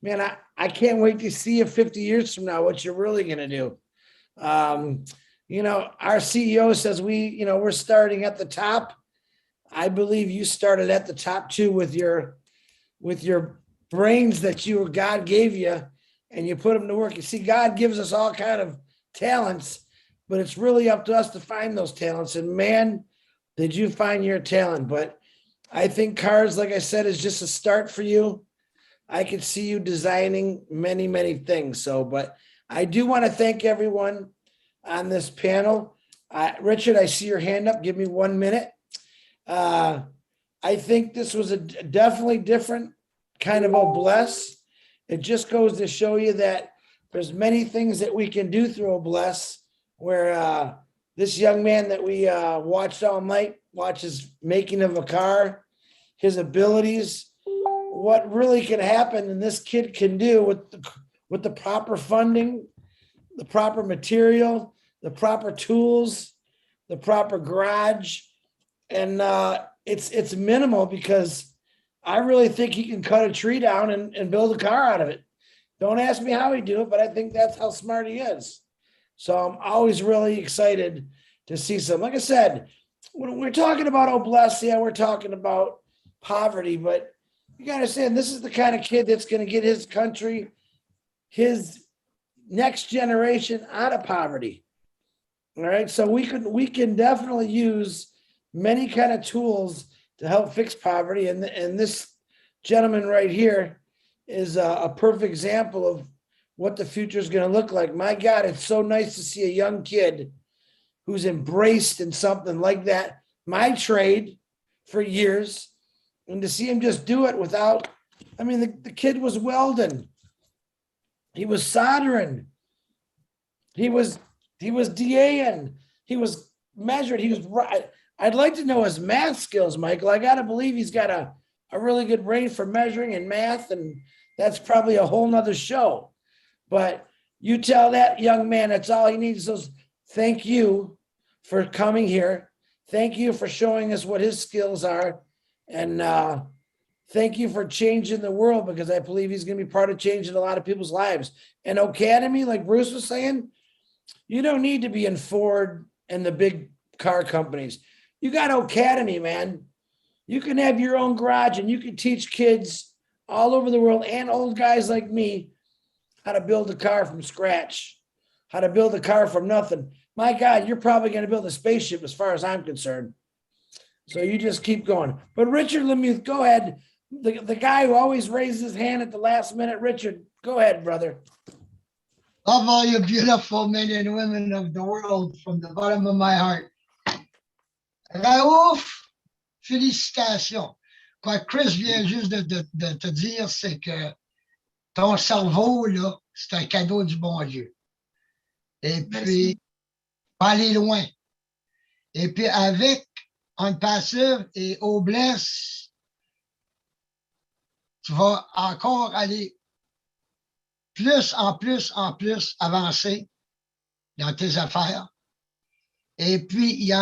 man, I can't wait to see you 50 years from now, what you're really going to do. Our CEO says we're starting at the top. I believe you started at the top too, with your brains that God gave you, and you put them to work. You see, God gives us all kind of talents, but it's really up to us to find those talents. And man, did you find your talent. But I think cars, like I said, is just a start for you. I could see you designing many, many things. So, but I do want to thank everyone on this panel. Richard, I see your hand up. Give me 1 minute. I think this was a definitely different kind of Obless. It just goes to show you that there's many things that we can do through Obless, where this young man that we watched all night, watches making of a car, his abilities, what really can happen, and this kid can do with the proper funding, the proper material, the proper tools, the proper garage. And it's minimal, because I really think he can cut a tree down and build a car out of it. Don't ask me how he do it, but I think that's how smart he is. So I'm always really excited to see some. Like I said, when we're talking about oblesia, we're talking about poverty, but you gotta understand, this is the kind of kid that's gonna get his country, his next generation out of poverty. All right, so we can definitely use many kind of tools to help fix poverty, and this gentleman right here is a perfect example of what the future is going to look like. My God, it's so nice to see a young kid who's embraced in something like that, my trade for years, and to see him just do it without, I mean, the kid was welding, he was soldering, he was DAing, he was measured, he was right. I'd like to know his math skills, Michael. I got to believe he's got a really good brain for measuring and math, and that's probably a whole nother show. But you tell that young man that's all he needs is thank you for coming here. Thank you for showing us what his skills are. And thank you for changing the world, because I believe he's going to be part of changing a lot of people's lives. And Academy, like Bruce was saying, you don't need to be in Ford and the big car companies. You got Academy, man. You can have your own garage and you can teach kids all over the world and old guys like me how to build a car from scratch, how to build a car from nothing. My God, you're probably going to build a spaceship as far as I'm concerned. So you just keep going. But Richard Lemuth, go ahead. The guy who always raises his hand at the last minute. Richard, go ahead, brother. Love all you beautiful men and women of the world from the bottom of my heart. Raouf, félicitations. Quoi, Chris vient juste de te dire, c'est que ton cerveau, là, c'est un cadeau du bon Dieu. Et puis, pas aller loin. Et puis, avec ONPASSIVE et OBLESS, tu vas encore aller plus en plus avancer dans tes affaires. Et puis, il y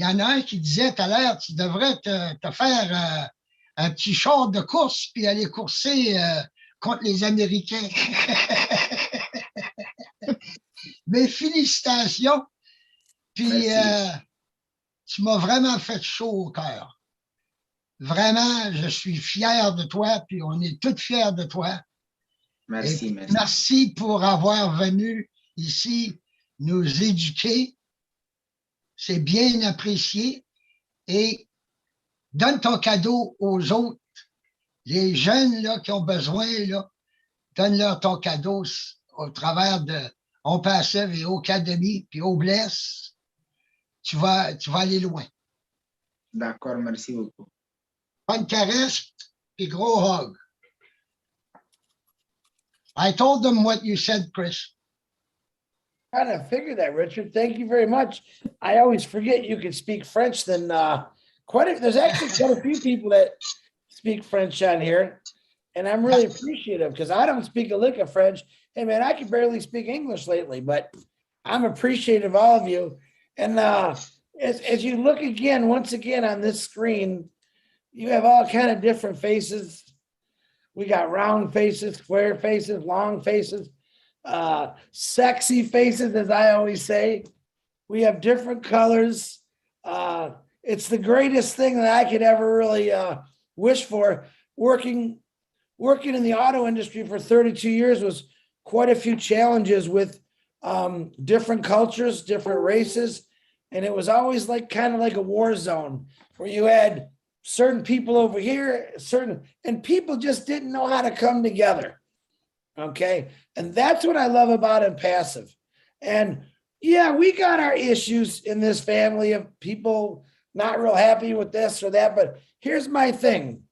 en a un qui disait tout à l'heure, tu devrais te faire un petit short de course puis aller courser contre les Américains. Mais félicitations. Puis, tu m'as vraiment fait chaud au cœur. Vraiment, je suis fier de toi, puis on est tous fiers de toi. Merci, merci. Merci pour avoir venu ici nous éduquer. C'est bien apprécié. Et donne ton cadeau aux autres. Les jeunes là, qui ont besoin, là, donne-leur ton cadeau au travers de ONPASSIVE et Academy, puis OBLESS. Tu vas aller loin. D'accord, merci beaucoup. Bonne caresse, puis gros hug. I told them what you said, Chris. Kind of figured that, Richard. Thank you very much. I always forget you can speak French. Then there's actually quite a few people that speak French on here, and I'm really appreciative because I don't speak a lick of French. Hey, man, I can barely speak English lately, but I'm appreciative of all of you. And as you look again, once again on this screen, you have all kind of different faces. We got round faces, square faces, long faces, sexy faces, as I always say. We have different colors. It's the greatest thing that I could ever really wish for. Working in the auto industry for 32 years was quite a few challenges with different cultures, different races. And it was always like kind of like a war zone where you had certain people over here, and people just didn't know how to come together. Okay. And that's what I love about ONPASSIVE. And yeah, we got our issues in this family of people not real happy with this or that, but here's my thing.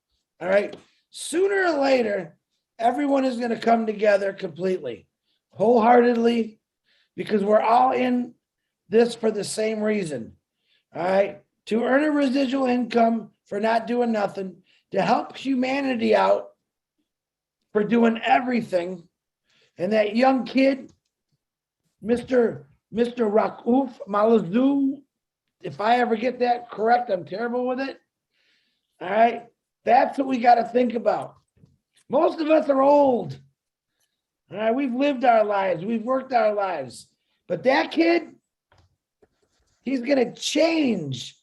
All right. Sooner or later, everyone is going to come together completely, wholeheartedly, because we're all in this for the same reason. All right. To earn a residual income for not doing nothing, to help humanity out for doing everything. And that young kid, Mr. Raouf Malazou, if I ever get that correct, I'm terrible with it. All right. That's what we got to think about. Most of us are old. All right. We've lived our lives. We've worked our lives. But that kid, he's going to change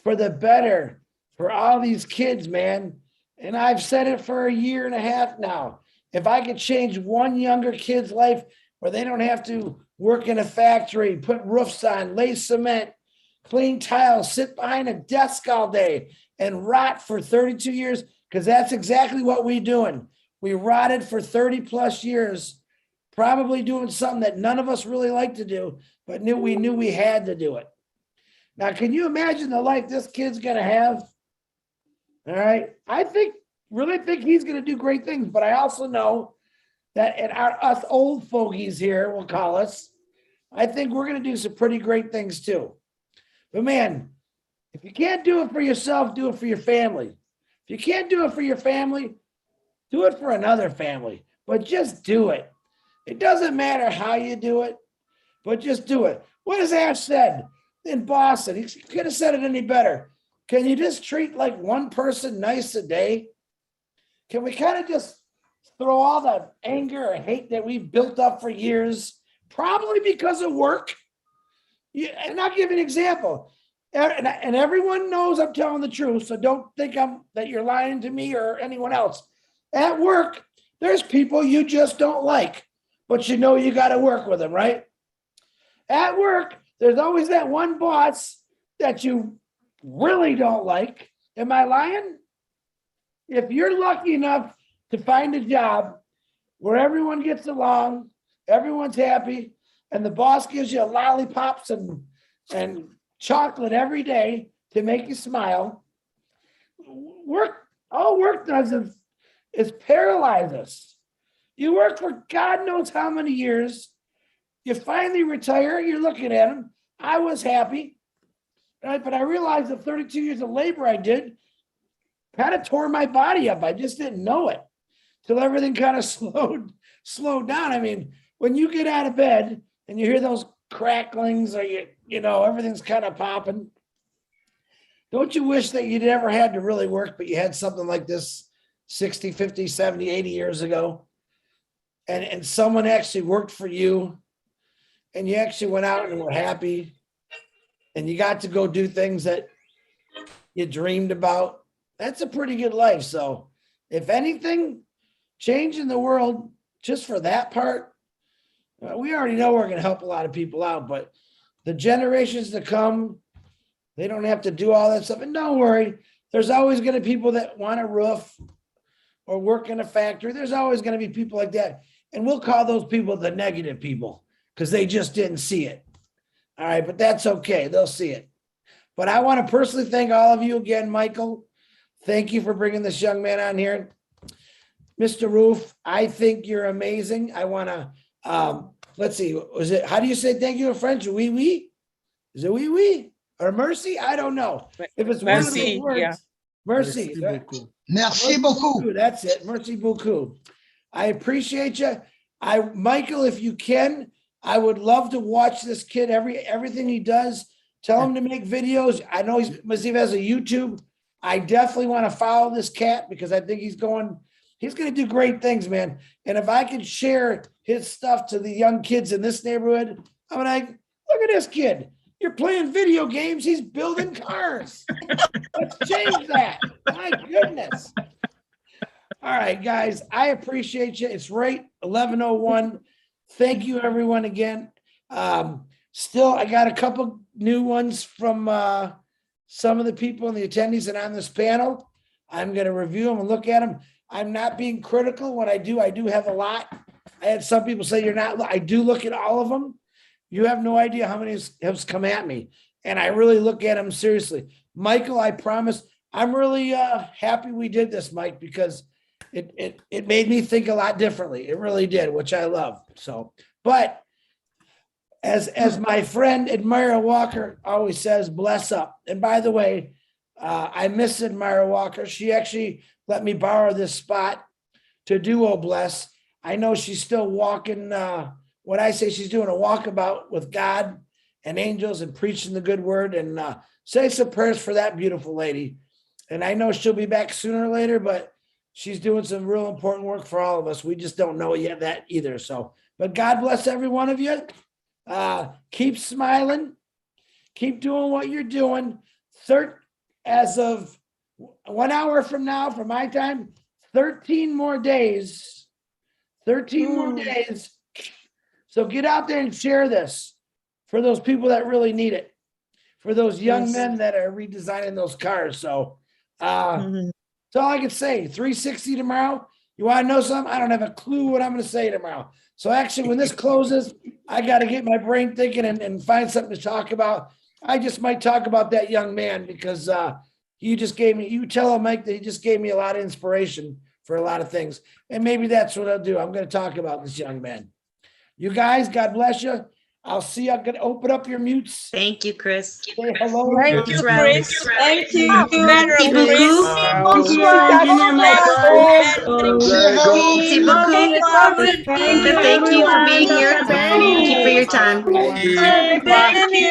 for the better for all these kids, man. And I've said it for a year and a half now. If I could change one younger kid's life where they don't have to work in a factory, put roofs on, lay cement, clean tiles, sit behind a desk all day and rot for 32 years, because that's exactly what we're doing. We rotted for 30 plus years, probably doing something that none of us really like to do, but we knew we had to do it. Now, can you imagine the life this kid's going to have? All right. I really think he's going to do great things, but I also know that us old fogies here, we'll call us, I think we're going to do some pretty great things too. But man, if you can't do it for yourself, do it for your family. If you can't do it for your family, do it for another family, but just do it. It doesn't matter how you do it, but just do it. What has Ash said in Boston? He could have said it any better. Can you just treat like one person nice a day? Can we kind of just throw all the anger or hate that we've built up for years, probably because of work? And I'll give you an example. And everyone knows I'm telling the truth, so don't think that you're lying to me or anyone else. At work, there's people you just don't like, but you know you got to work with them, right? At work, there's always that one boss that you really don't like. Am I lying? If you're lucky enough to find a job where everyone gets along, everyone's happy, and the boss gives you lollipops and chocolate every day to make you smile, all work does is paralyze us. You work for God knows how many years. You finally retire, you're looking at them. I was happy, right? But I realized the 32 years of labor I did kind of tore my body up. I just didn't know it till everything kind of slowed down. I mean, when you get out of bed and you hear those cracklings or you know, everything's kind of popping, don't you wish that you'd ever had to really work, but you had something like this 60, 50, 70, 80 years ago, and someone actually worked for you and you actually went out and were happy and you got to go do things that you dreamed about? That's a pretty good life. So if anything, changing the world just for that part, we already know we're going to help a lot of people out, but the generations to come, they don't have to do all that stuff. And don't worry, there's always going to be people that want a roof or work in a factory. There's always going to be people like that. And we'll call those people the negative people because they just didn't see it. All right, but that's okay. They'll see it. But I want to personally thank all of you again, Michael. Thank you for bringing this young man on here. Mr. Roof, I think you're amazing. I want to, let's see, how do you say thank you in French? Oui, oui? Is it oui, oui? Or merci? I don't know. If it's one of those words, yeah. merci. Merci beaucoup. That's it. Merci beaucoup. I appreciate you. Michael, if you can, I would love to watch this kid, everything he does. Tell him to make videos. I know he has a YouTube. I definitely want to follow this cat because I think he's going to do great things, man. And if I could share his stuff to the young kids in this neighborhood, I'm like, look at this kid. You're playing video games. He's building cars. Let's change that. My goodness. All right, guys, I appreciate you. It's right 11:01. Thank you, everyone, again. Still, I got a couple new ones from some of the people and the attendees that are on this panel. I'm going to review them and look at them. I'm not being critical. When I do have a lot. I had some people say you're not. I do look at all of them. You have no idea how many have come at me, and I really look at them seriously. Michael, I promise, I'm really happy we did this, Mike, because it made me think a lot differently. It really did, which I love. So, but as my friend Admira Walker always says, bless up. And by the way, I miss Admira Walker. She actually let me borrow this spot to do Oh Bless. I know she's still walking. When I say she's doing a walkabout with God and angels and preaching the good word, and say some prayers for that beautiful lady. And I know she'll be back sooner or later, but she's doing some real important work for all of us. We just don't know yet that either. So, but God bless every one of you. Keep smiling. Keep doing what you're doing. as of 1 hour from now, from my time, 13 more days. 13 more days. So get out there and share this for those people that really need it. For those young men that are redesigning those cars. So that's all I can say. 360 tomorrow. You want to know something? I don't have a clue what I'm going to say tomorrow. So actually, when this closes, I got to get my brain thinking and find something to talk about. I just might talk about that young man because you just gave me, you tell him, Mike, that he just gave me a lot of inspiration for a lot of things. And maybe that's what I'll do. I'm going to talk about this young man. You guys, God bless you. I'll see you. I'm going to open up your mutes. Thank you, Chris. Say hello. Thank you, Chris. Thank you. Merci beaucoup. Merci beaucoup. Thank you for being here. Thank you for your time. Thank you.